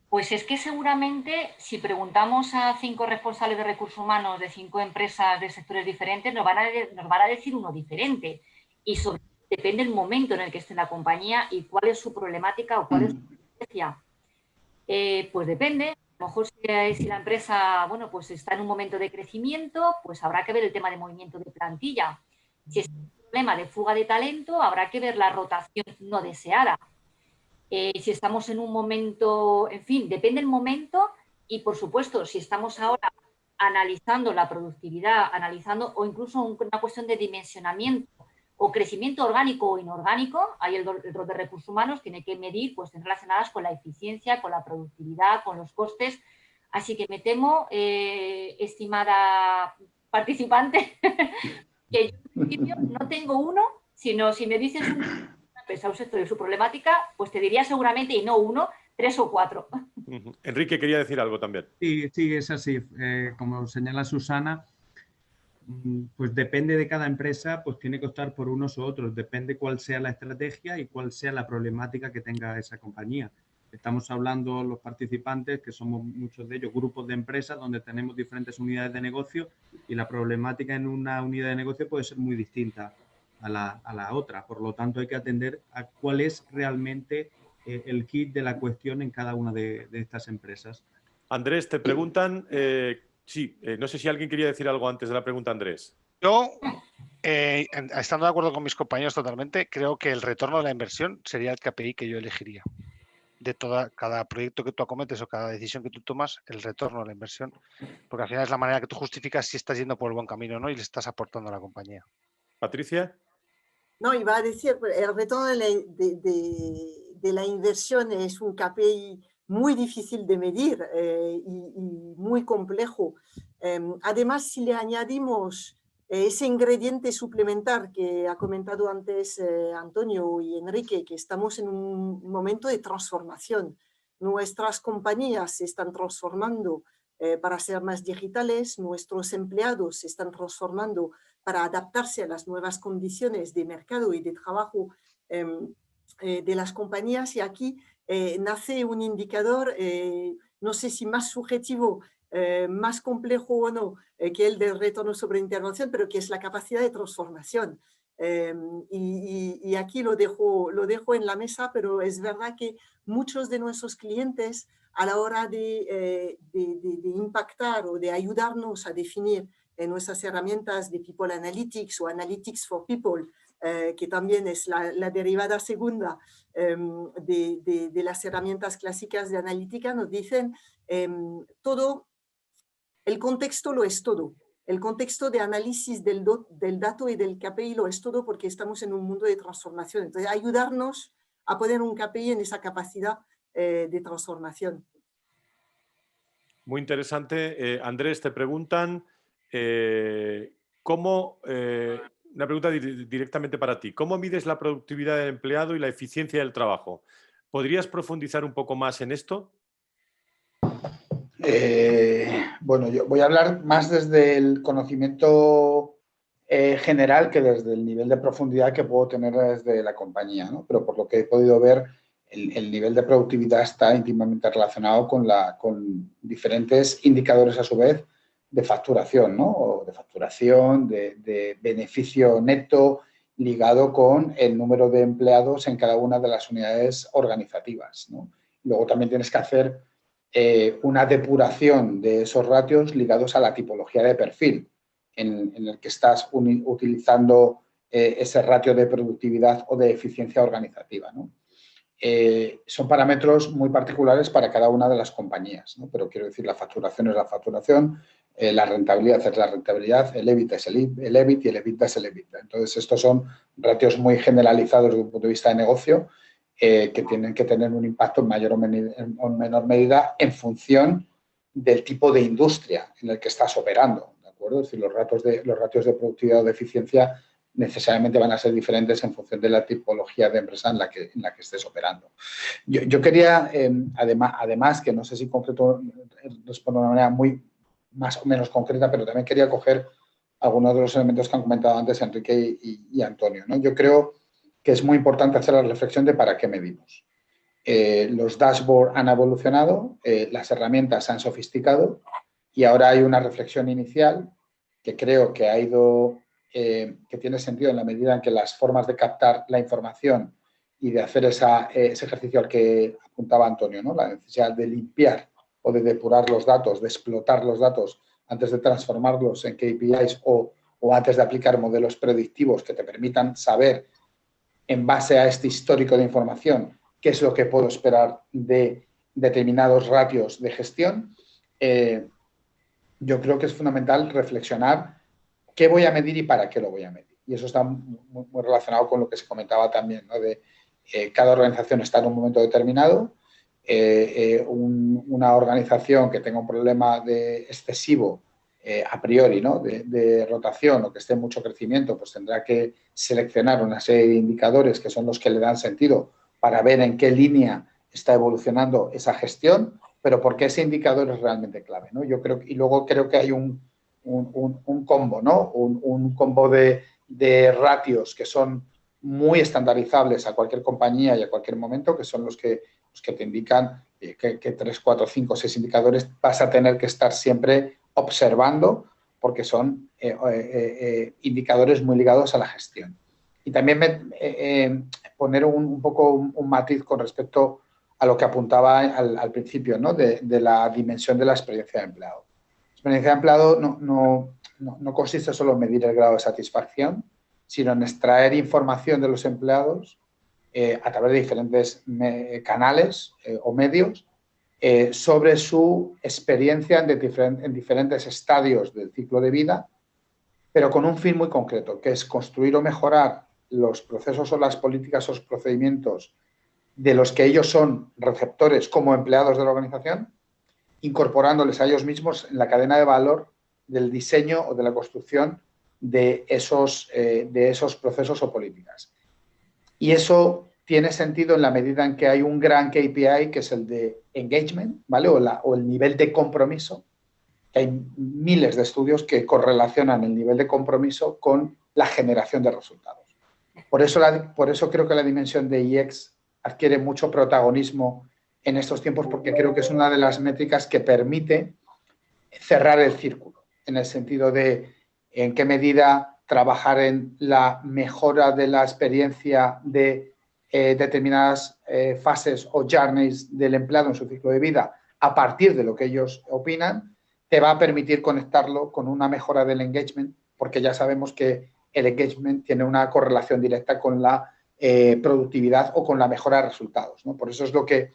Pues es que seguramente si preguntamos a 5 responsables de recursos humanos de 5 empresas de sectores diferentes, nos van a decir uno diferente. Y depende del momento en el que esté en la compañía y cuál es su problemática o cuál es su estrategia. Pues depende. A lo mejor si la empresa, bueno, pues está en un momento de crecimiento, pues habrá que ver el tema de movimiento de plantilla. Si es un problema de fuga de talento, habrá que ver la rotación no deseada. Si estamos en un momento, en fin, depende del momento y, por supuesto, si estamos ahora analizando la productividad, o incluso una cuestión de dimensionamiento o crecimiento orgánico o inorgánico, ahí el rol de recursos humanos tiene que medir cuestiones relacionadas con la eficiencia, con la productividad, con los costes. Así que me temo, estimada participante, que yo en principio no tengo uno, sino si me dices una empresa, un sector y su problemática, pues te diría seguramente, y no uno, 3 o 4. Enrique quería decir algo también. Sí, es así. Como señala Susana, pues depende de cada empresa, pues tiene que optar por unos u otros. Depende cuál sea la estrategia y cuál sea la problemática que tenga esa compañía. Estamos hablando los participantes, que somos muchos de ellos, grupos de empresas donde tenemos diferentes unidades de negocio y la problemática en una unidad de negocio puede ser muy distinta a la otra. Por lo tanto, hay que atender a cuál es realmente el kit de la cuestión en cada una de estas empresas. Andrés, te preguntan, no sé si alguien quería decir algo antes de la pregunta, Andrés. Yo, estando de acuerdo con mis compañeros totalmente, creo que el retorno de la inversión sería el KPI que yo elegiría. De cada proyecto que tú acometes o cada decisión que tú tomas, el retorno de la inversión, porque al final es la manera que tú justificas si estás yendo por el buen camino o no y le estás aportando a la compañía. Patricia. No, iba a decir, el retorno de la inversión es un KPI muy difícil de medir y muy complejo. Además, si le añadimos ese ingrediente suplementar que ha comentado antes Antonio y Enrique, que estamos en un momento de transformación. Nuestras compañías se están transformando para ser más digitales, nuestros empleados se están transformando para adaptarse a las nuevas condiciones de mercado y de trabajo de las compañías. Y aquí nace un indicador, no sé si más subjetivo, más complejo o no, que el del retorno sobre intervención, pero que es la capacidad de transformación. Y aquí lo dejo en la mesa, pero es verdad que muchos de nuestros clientes, a la hora de impactar o de ayudarnos a definir nuestras herramientas de People Analytics o Analytics for People, que también es la derivada segunda de las herramientas clásicas de analítica, nos dicen todo, el contexto lo es todo. El contexto de análisis del dato y del KPI lo es todo porque estamos en un mundo de transformación. Entonces, ayudarnos a poner un KPI en esa capacidad de transformación. Muy interesante. Andrés, te preguntan una pregunta directamente para ti. ¿Cómo mides la productividad del empleado y la eficiencia del trabajo? ¿Podrías profundizar un poco más en esto? Bueno, yo voy a hablar más desde el conocimiento general que desde el nivel de profundidad que puedo tener desde la compañía, ¿no? Pero por lo que he podido ver, el nivel de productividad está íntimamente relacionado con diferentes indicadores a su vez facturación, ¿no? O de facturación, de beneficio neto ligado con el número de empleados en cada una de las unidades organizativas, ¿no? Luego también tienes que hacer una depuración de esos ratios ligados a la tipología de perfil en el que estás utilizando ese ratio de productividad o de eficiencia organizativa, ¿no? Son parámetros muy particulares para cada una de las compañías, ¿no? Pero quiero decir, la facturación es la facturación, la rentabilidad es la rentabilidad, el EBIT es el EBIT y el EBITDA es el EBITDA. Entonces, estos son ratios muy generalizados desde un punto de vista de negocio que tienen que tener un impacto en mayor o menor medida en función del tipo de industria en el que estás operando, ¿de acuerdo? Es decir, los ratios de productividad o de eficiencia necesariamente van a ser diferentes en función de la tipología de empresa en la que estés operando. Yo quería, además, que no sé si concreto respondo de una manera muy más o menos concreta, pero también quería coger algunos de los elementos que han comentado antes Enrique y Antonio, ¿no? Yo creo que es muy importante hacer la reflexión de para qué medimos. Los dashboards han evolucionado, las herramientas se han sofisticado y ahora hay una reflexión inicial que creo que ha ido, que tiene sentido en la medida en que las formas de captar la información y de hacer ese ejercicio al que apuntaba Antonio, ¿no? La necesidad de limpiar o de depurar los datos, de explotar los datos antes de transformarlos en KPIs o antes de aplicar modelos predictivos que te permitan saber, en base a este histórico de información, qué es lo que puedo esperar de determinados ratios de gestión. Yo creo que es fundamental reflexionar qué voy a medir y para qué lo voy a medir. Y eso está muy relacionado con lo que se comentaba también, ¿no? De cada organización está en un momento determinado. Una organización que tenga un problema excesivo a priori, ¿no? de rotación o que esté en mucho crecimiento, pues tendrá que seleccionar una serie de indicadores que son los que le dan sentido para ver en qué línea está evolucionando esa gestión, pero porque ese indicador es realmente clave, ¿no? Yo creo, y luego creo que hay un combo, ¿no? Un combo de ratios que son muy estandarizables a cualquier compañía y a cualquier momento, que son los que te indican que 3, 4, 5, 6 indicadores vas a tener que estar siempre observando porque son indicadores muy ligados a la gestión. Y también poner un poco un matiz con respecto a lo que apuntaba al principio, ¿no? de la dimensión de la experiencia de empleado. La experiencia de empleado no consiste solo en medir el grado de satisfacción, sino en extraer información de los empleados a través de diferentes canales o medios sobre su experiencia en diferentes estadios del ciclo de vida, pero con un fin muy concreto, que es construir o mejorar los procesos o las políticas o los procedimientos de los que ellos son receptores como empleados de la organización, incorporándoles a ellos mismos en la cadena de valor del diseño o de la construcción de esos procesos o políticas. Y eso tiene sentido en la medida en que hay un gran KPI, que es el de engagement, ¿vale? O el nivel de compromiso. Hay miles de estudios que correlacionan el nivel de compromiso con la generación de resultados. Por eso creo que la dimensión de IX adquiere mucho protagonismo en estos tiempos, porque creo que es una de las métricas que permite cerrar el círculo, en el sentido de en qué medida trabajar en la mejora de la experiencia de determinadas fases o journeys del empleado en su ciclo de vida a partir de lo que ellos opinan, te va a permitir conectarlo con una mejora del engagement, porque ya sabemos que el engagement tiene una correlación directa con la productividad o con la mejora de resultados, ¿no? Por eso es lo que,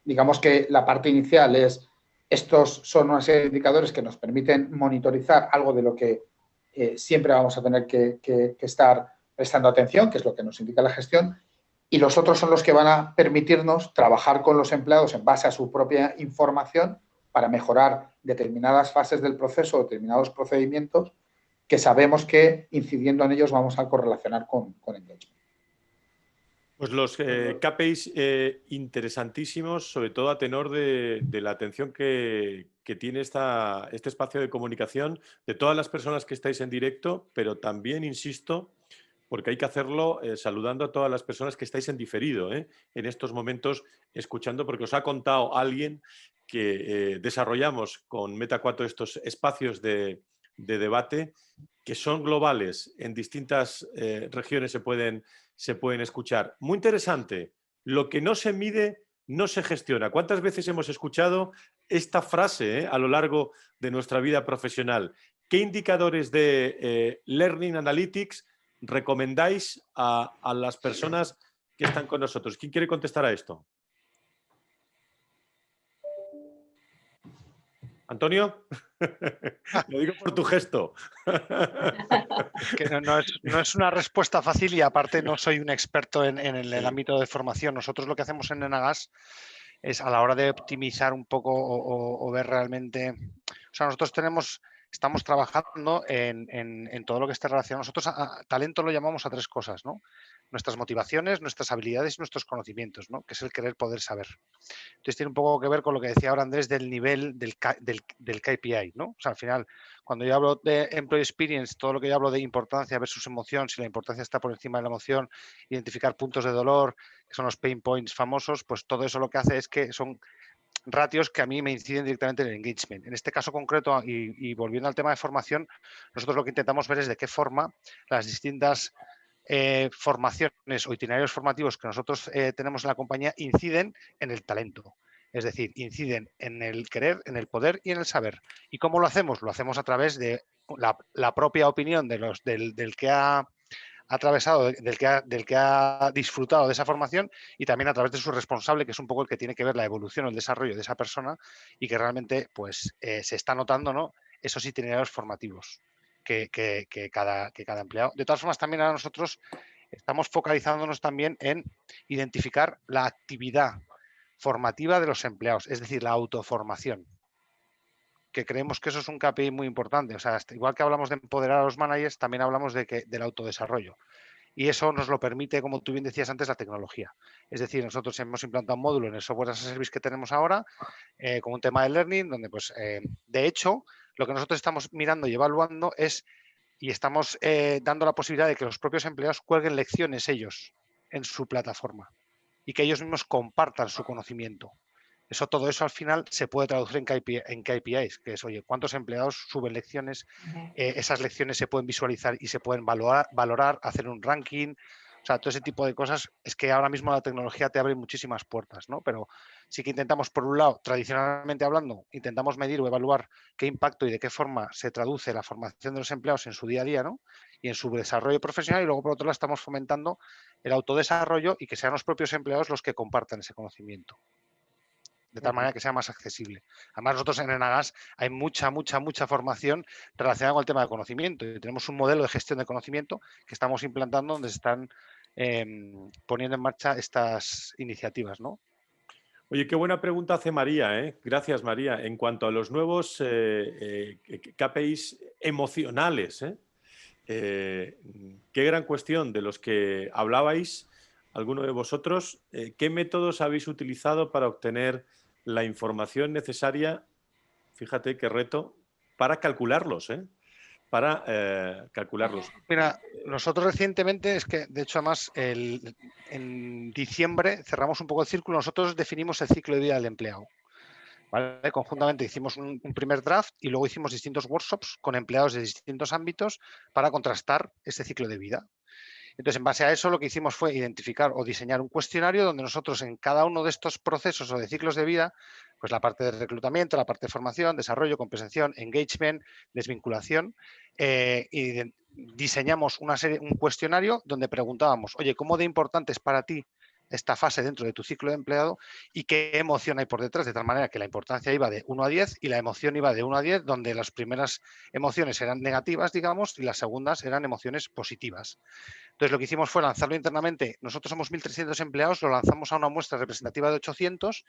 digamos que la parte inicial es, estos son una serie de indicadores que nos permiten monitorizar algo de lo que siempre vamos a tener que estar prestando atención, que es lo que nos indica la gestión, y los otros son los que van a permitirnos trabajar con los empleados en base a su propia información para mejorar determinadas fases del proceso, determinados procedimientos que sabemos que incidiendo en ellos vamos a correlacionar con engagement. Pues los KPIs interesantísimos, sobre todo a tenor de la atención que tiene este espacio de comunicación de todas las personas que estáis en directo, pero también, insisto, porque hay que hacerlo saludando a todas las personas que estáis en diferido, en estos momentos escuchando, porque os ha contado alguien que desarrollamos con Meta 4 estos espacios de debate que son globales, en distintas regiones se pueden escuchar. Muy interesante, lo que no se mide no se gestiona. ¿Cuántas veces hemos escuchado esta frase a lo largo de nuestra vida profesional? ¿Qué indicadores de Learning Analytics recomendáis a las personas que están con nosotros? ¿Quién quiere contestar a esto? ¿Antonio? Lo digo por tu gesto. Que no es una respuesta fácil y aparte no soy un experto en el ámbito de formación. Nosotros lo que hacemos en Enagas es a la hora de optimizar un poco o ver realmente... O sea, nosotros estamos trabajando en todo lo que esté relacionado. Nosotros a talento lo llamamos a 3 cosas, ¿no? Nuestras motivaciones, nuestras habilidades y nuestros conocimientos, ¿no? Que es el querer poder saber. Entonces tiene un poco que ver con lo que decía ahora Andrés del nivel del KPI, ¿no? O sea, al final, cuando yo hablo de Employee Experience, todo lo que yo hablo de importancia versus emoción, si la importancia está por encima de la emoción, identificar puntos de dolor, que son los pain points famosos, pues todo eso lo que hace es que son ratios que a mí me inciden directamente en el engagement. En este caso concreto, y volviendo al tema de formación, nosotros lo que intentamos ver es de qué forma las distintas formaciones o itinerarios formativos que nosotros tenemos en la compañía inciden en el talento. Es decir, inciden en el querer, en el poder y en el saber. ¿Y cómo lo hacemos? Lo hacemos a través de la propia opinión del que ha atravesado, del que ha disfrutado de esa formación y también a través de su responsable, que es un poco el que tiene que ver la evolución o el desarrollo de esa persona y que realmente pues, se está notando, ¿no?, esos itinerarios formativos que cada empleado. De todas formas, también ahora nosotros estamos focalizándonos también en identificar la actividad formativa de los empleados, es decir, la autoformación, que creemos que eso es un KPI muy importante. O sea, igual que hablamos de empoderar a los managers, también hablamos del autodesarrollo. Y eso nos lo permite, como tú bien decías antes, la tecnología. Es decir, nosotros hemos implantado un módulo en el software as a service que tenemos ahora, con un tema de learning, donde, pues, de hecho, lo que nosotros estamos mirando y evaluando es, y estamos dando la posibilidad de que los propios empleados cuelguen lecciones ellos en su plataforma y que ellos mismos compartan su conocimiento. Todo eso al final se puede traducir en KPIs, que es, oye, ¿cuántos empleados suben lecciones? Esas lecciones se pueden visualizar y se pueden valorar, hacer un ranking. O sea, todo ese tipo de cosas es que ahora mismo la tecnología te abre muchísimas puertas, ¿no? Pero sí que intentamos, por un lado, tradicionalmente hablando, intentamos medir o evaluar qué impacto y de qué forma se traduce la formación de los empleados en su día a día, ¿no?, y en su desarrollo profesional, y luego, por otro lado, estamos fomentando el autodesarrollo y que sean los propios empleados los que compartan ese conocimiento, de tal manera que sea más accesible. Además, nosotros en Enagas hay mucha formación relacionada con el tema de conocimiento. Y tenemos un modelo de gestión de conocimiento que estamos implantando donde se están poniendo en marcha estas iniciativas, ¿no? Oye, qué buena pregunta hace María, ¿eh? Gracias, María. En cuanto a los nuevos KPIs emocionales, qué gran cuestión de los que hablabais, alguno de vosotros. ¿Qué métodos habéis utilizado para obtener la información necesaria? Fíjate qué reto, para calcularlos, para calcularlos. Mira, nosotros recientemente, es que de hecho además en diciembre cerramos un poco el círculo, nosotros definimos el ciclo de vida del empleado. ¿Vale? Conjuntamente hicimos un primer draft y luego hicimos distintos workshops con empleados de distintos ámbitos para contrastar ese ciclo de vida. Entonces, en base a eso, lo que hicimos fue identificar o diseñar un cuestionario donde nosotros en cada uno de estos procesos o de ciclos de vida, pues la parte de reclutamiento, la parte de formación, desarrollo, compensación, engagement, desvinculación, y diseñamos un cuestionario donde preguntábamos, oye, ¿cómo de importante es para ti esta fase dentro de tu ciclo de empleado y qué emoción hay por detrás? De tal manera que la importancia iba de 1 a 10 y la emoción iba de 1 a 10, donde las primeras emociones eran negativas, digamos, y las segundas eran emociones positivas. Entonces, lo que hicimos fue lanzarlo internamente. Nosotros somos 1.300 empleados, lo lanzamos a una muestra representativa de 800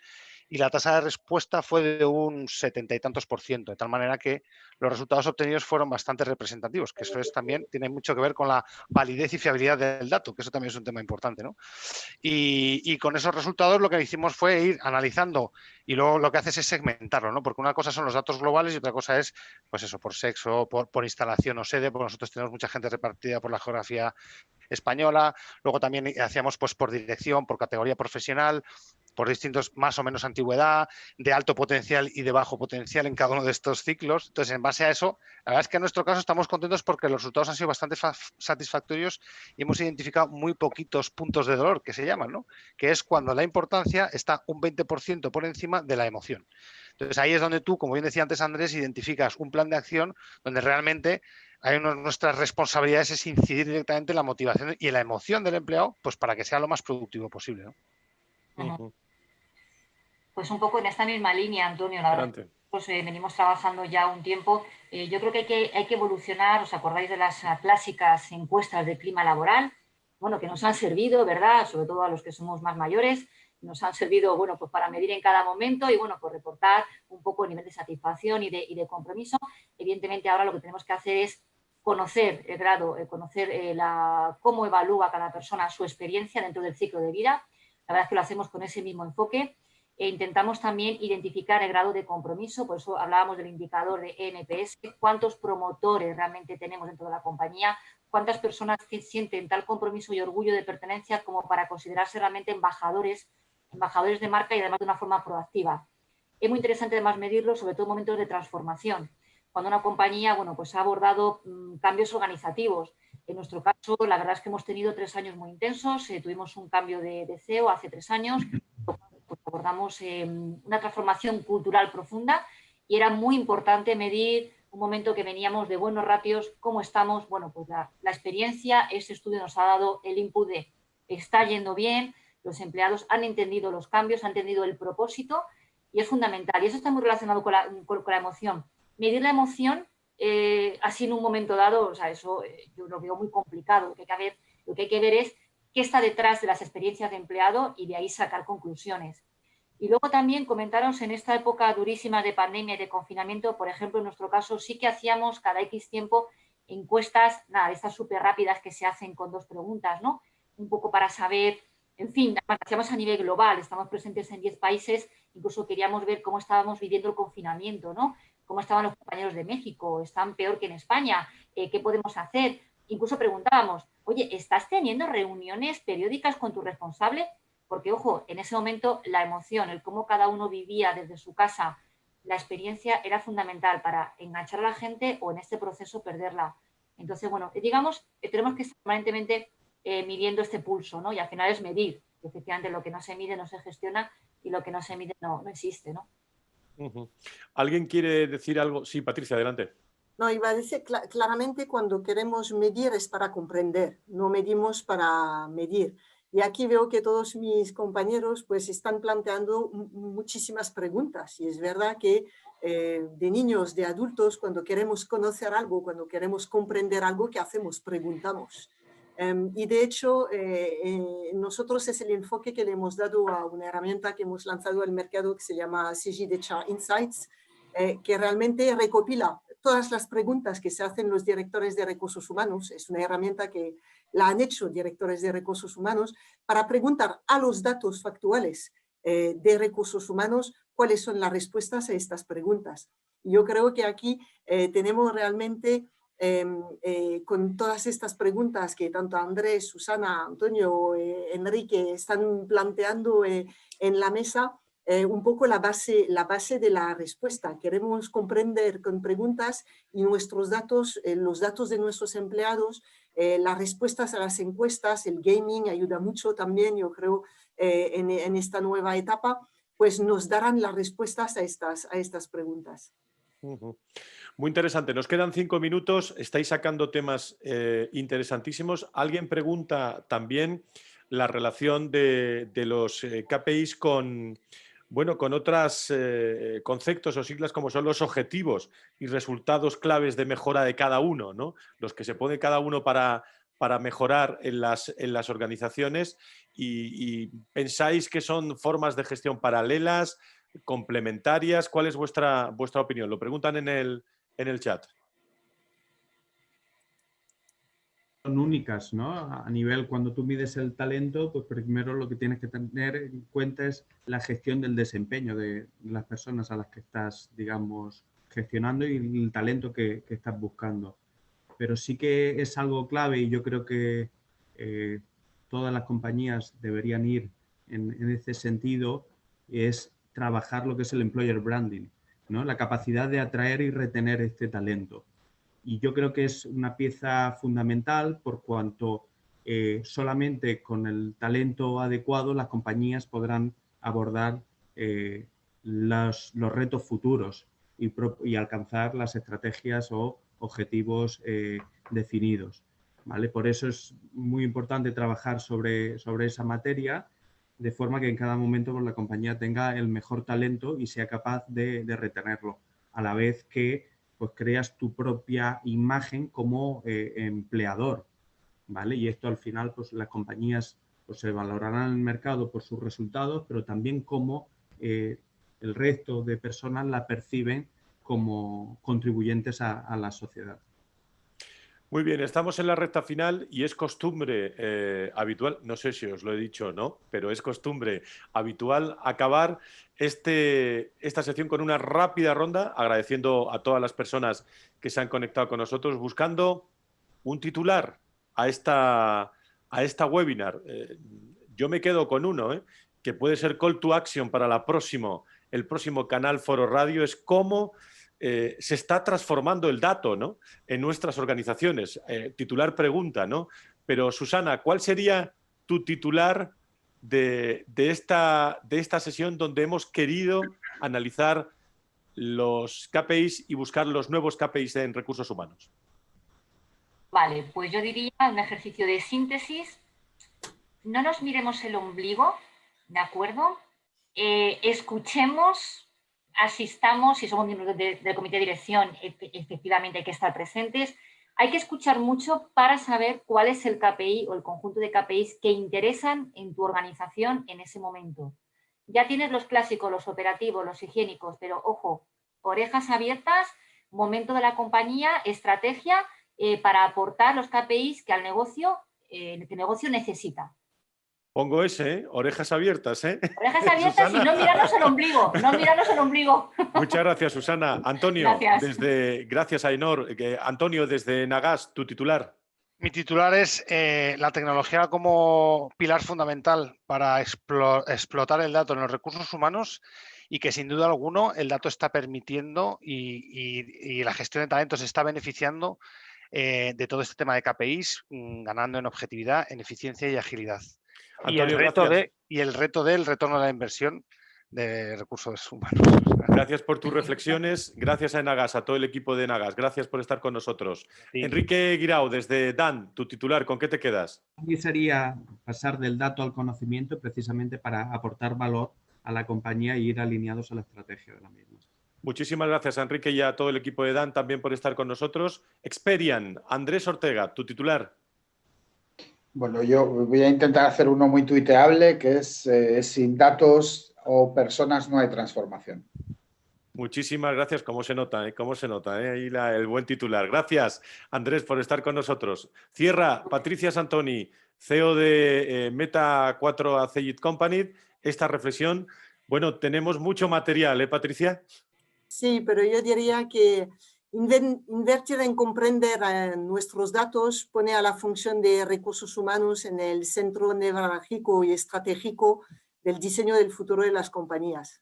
y la tasa de respuesta fue de un 70 y tantos %, de tal manera que los resultados obtenidos fueron bastante representativos, que también tiene mucho que ver con la validez y fiabilidad del dato, que eso también es un tema importante, ¿no? Y Y con esos resultados lo que hicimos fue ir analizando y luego lo que haces es segmentarlo, ¿no? Porque una cosa son los datos globales y otra cosa es, pues eso, por sexo, por instalación o sede, porque nosotros tenemos mucha gente repartida por la geografía española, luego también hacíamos pues por dirección, por categoría profesional, por distintos más o menos antigüedad, de alto potencial y de bajo potencial en cada uno de estos ciclos. Entonces, en base a eso, la verdad es que en nuestro caso estamos contentos porque los resultados han sido bastante satisfactorios y hemos identificado muy poquitos puntos de dolor, que se llaman, ¿no? Que es cuando la importancia está un 20% por encima de la emoción. Entonces, ahí es donde tú, como bien decía antes Andrés, identificas un plan de acción donde realmente nuestras responsabilidades es incidir directamente en la motivación y en la emoción del empleado, pues para que sea lo más productivo posible, ¿no? Pues un poco en esta misma línea, Antonio, la verdad. Pues, venimos trabajando ya un tiempo. Yo creo que hay que evolucionar. ¿Os acordáis de las clásicas encuestas de clima laboral? Bueno, que nos han servido, ¿verdad? Sobre todo a los que somos más mayores, nos han servido, bueno, pues para medir en cada momento y, bueno, pues reportar un poco el nivel de satisfacción y de compromiso. Evidentemente, ahora lo que tenemos que hacer es conocer el grado, conocer cómo evalúa cada persona su experiencia dentro del ciclo de vida. La verdad es que lo hacemos con ese mismo enfoque. Intentamos también identificar el grado de compromiso, por eso hablábamos del indicador de NPS, cuántos promotores realmente tenemos dentro de la compañía, cuántas personas que sienten tal compromiso y orgullo de pertenencia como para considerarse realmente embajadores de marca y además de una forma proactiva. Es muy interesante además medirlo, sobre todo en momentos de transformación, cuando una compañía, bueno, pues ha abordado cambios organizativos. En nuestro caso, la verdad es que hemos tenido 3 años muy intensos, tuvimos un cambio de CEO hace 3 años, pues abordamos una transformación cultural profunda y era muy importante medir un momento que veníamos de buenos ratios, cómo estamos. Bueno, pues la experiencia, ese estudio nos ha dado el input de está yendo bien, los empleados han entendido los cambios, han entendido el propósito y es fundamental. Y eso está muy relacionado con la emoción. Medir la emoción así en un momento dado, o sea, eso yo lo veo muy complicado. Lo que hay que ver es qué está detrás de las experiencias de empleado y de ahí sacar conclusiones. Y luego también comentaros en esta época durísima de pandemia y de confinamiento, por ejemplo, en nuestro caso sí que hacíamos cada X tiempo encuestas, nada, estas súper rápidas que se hacen con 2 preguntas, ¿no? Un poco para saber, en fin, hacíamos a nivel global, estamos presentes en 10 países, incluso queríamos ver cómo estábamos viviendo el confinamiento, ¿no? Cómo estaban los compañeros de México, están peor que en España, ¿qué podemos hacer? Incluso preguntábamos, oye, ¿estás teniendo reuniones periódicas con tu responsable? Porque, ojo, en ese momento la emoción, el cómo cada uno vivía desde su casa, la experiencia era fundamental para enganchar a la gente o en este proceso perderla. Entonces, bueno, digamos que tenemos que estar permanentemente midiendo este pulso, ¿no? Y al final es medir. Efectivamente, lo que no se mide no se gestiona y lo que no se mide no existe, ¿no? ¿Alguien quiere decir algo? Sí, Patricia, adelante. No, iba a decir claramente cuando queremos medir es para comprender, no medimos para medir. Y aquí veo que todos mis compañeros pues están planteando muchísimas preguntas y es verdad que de niños, de adultos, cuando queremos conocer algo, cuando queremos comprender algo, ¿qué hacemos? Preguntamos. Y de hecho, nosotros es el enfoque que le hemos dado a una herramienta que hemos lanzado al mercado que se llama CGDHR Insights, que realmente recopila todas las preguntas que se hacen los directores de recursos humanos. Es una herramienta que la han hecho directores de recursos humanos para preguntar a los datos factuales de recursos humanos cuáles son las respuestas a estas preguntas. Y yo creo que aquí tenemos realmente, con todas estas preguntas que tanto Andrés, Susana, Antonio, Enrique están planteando en la mesa, un poco la base de la respuesta. Queremos comprender con preguntas y nuestros datos, los datos de nuestros empleados, las respuestas a las encuestas, el gaming ayuda mucho también, yo creo, en esta nueva etapa, pues nos darán las respuestas a estas preguntas. Muy interesante. Nos quedan 5 minutos. Estáis sacando temas interesantísimos. Alguien pregunta también la relación de los KPIs con otros conceptos o siglas como son los objetivos y resultados claves de mejora de cada uno, ¿no? Los que se pone cada uno para mejorar en las organizaciones y pensáis que son formas de gestión paralelas, complementarias. ¿Cuál es vuestra opinión? Lo preguntan en el chat. únicas, ¿no? A nivel, cuando tú mides el talento, pues primero lo que tienes que tener en cuenta es la gestión del desempeño de las personas a las que estás, digamos, gestionando y el talento que estás buscando. Pero sí que es algo clave y yo creo que todas las compañías deberían ir en ese sentido, es trabajar lo que es el employer branding, ¿no? La capacidad de atraer y retener este talento. Y yo creo que es una pieza fundamental por cuanto solamente con el talento adecuado las compañías podrán abordar los retos futuros y alcanzar las estrategias o objetivos definidos, ¿vale? Por eso es muy importante trabajar sobre esa materia, de forma que en cada momento pues, la compañía tenga el mejor talento y sea capaz de retenerlo, a la vez que pues creas tu propia imagen como empleador, ¿vale? Y esto al final, pues las compañías pues, se valorarán en el mercado por sus resultados, pero también cómo el resto de personas la perciben como contribuyentes a la sociedad. Muy bien, estamos en la recta final y es costumbre habitual, no sé si os lo he dicho o no, pero es costumbre habitual acabar esta sección con una rápida ronda, agradeciendo a todas las personas que se han conectado con nosotros, buscando un titular a esta webinar. Yo me quedo con uno, que puede ser call to action para el próximo canal Foro Radio, es cómo se está transformando el dato, ¿no?, en nuestras organizaciones. Titular pregunta, ¿no? Pero Susana, ¿cuál sería tu titular de esta sesión donde hemos querido analizar los KPIs y buscar los nuevos KPIs en recursos humanos? Vale, pues yo diría un ejercicio de síntesis. No nos miremos el ombligo, ¿de acuerdo? Escuchemos, asistamos, si somos miembros del comité de dirección, efectivamente hay que estar presentes. Hay que escuchar mucho para saber cuál es el KPI o el conjunto de KPIs que interesan en tu organización en ese momento. Ya tienes los clásicos, los operativos, los higiénicos, pero ojo, orejas abiertas, momento de la compañía, estrategia para aportar los KPIs que el negocio necesita. Pongo ese, orejas abiertas, ¿eh? Orejas abiertas y no mirarnos el ombligo, no mirarnos el ombligo. Muchas gracias, Susana. Antonio, Gracias. Gracias, Ainhoa. Antonio, desde Nagas, tu titular. Mi titular es la tecnología como pilar fundamental para explotar el dato en los recursos humanos y que sin duda alguno el dato está permitiendo y la gestión de talentos está beneficiando de todo este tema de KPIs, ganando en objetividad, en eficiencia y agilidad. Antonio, y el reto del retorno de la inversión de recursos humanos. Gracias por tus reflexiones. Gracias a Nagas, a todo el equipo de Nagas. Gracias por estar con nosotros. Sí. Enrique Guirao, desde DAN, tu titular, ¿con qué te quedas? Aquí sería pasar del dato al conocimiento precisamente para aportar valor a la compañía y ir alineados a la estrategia de la misma. Muchísimas gracias a Enrique y a todo el equipo de DAN también por estar con nosotros. Experian, Andrés Ortega, tu titular. Bueno, yo voy a intentar hacer uno muy tuiteable, que es sin datos o personas no hay transformación. Muchísimas gracias. ¿Cómo se nota? ¿Cómo se nota? Ahí el buen titular. Gracias, Andrés, por estar con nosotros. Cierra Patricia Santoni, CEO de Meta 4 Acegit Company, esta reflexión. Bueno, tenemos mucho material, Patricia? Sí, pero yo diría que invertir en comprender nuestros datos pone a la función de recursos humanos en el centro neurálgico y estratégico del diseño del futuro de las compañías.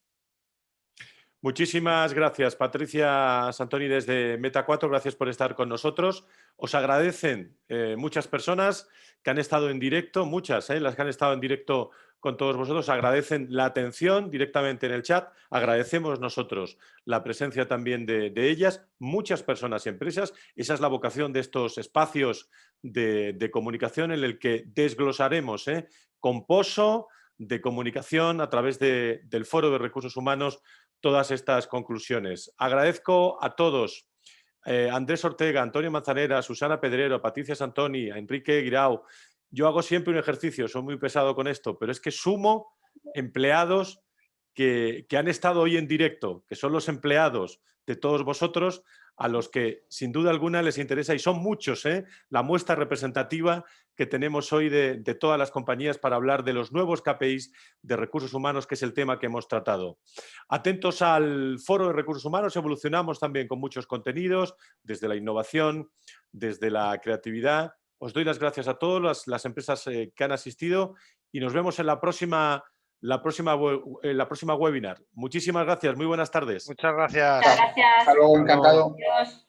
Muchísimas gracias, Patricia Santoni desde Meta 4, gracias por estar con nosotros. Os agradecen muchas personas que han estado en directo, muchas, las que han estado en directo con todos vosotros, agradecen la atención directamente en el chat, agradecemos nosotros la presencia también de ellas, muchas personas y empresas. Esa es la vocación de estos espacios de comunicación en el que desglosaremos con poso de comunicación a través del Foro de Recursos Humanos todas estas conclusiones. Agradezco a todos, Andrés Ortega, Antonio Manzanera, Susana Pedrero, Patricia Santoni, a Enrique Guirao. Yo hago siempre un ejercicio, soy muy pesado con esto, pero es que sumo empleados que han estado hoy en directo, que son los empleados de todos vosotros, a los que sin duda alguna les interesa, y son muchos, la muestra representativa que tenemos hoy de todas las compañías para hablar de los nuevos KPIs de recursos humanos, que es el tema que hemos tratado. Atentos al Foro de Recursos Humanos, evolucionamos también con muchos contenidos, desde la innovación, desde la creatividad. Os doy las gracias a todas las empresas que han asistido y nos vemos en la próxima webinar. Muchísimas gracias, muy buenas tardes. Muchas gracias. Muchas gracias. Hasta luego, encantado. Adiós.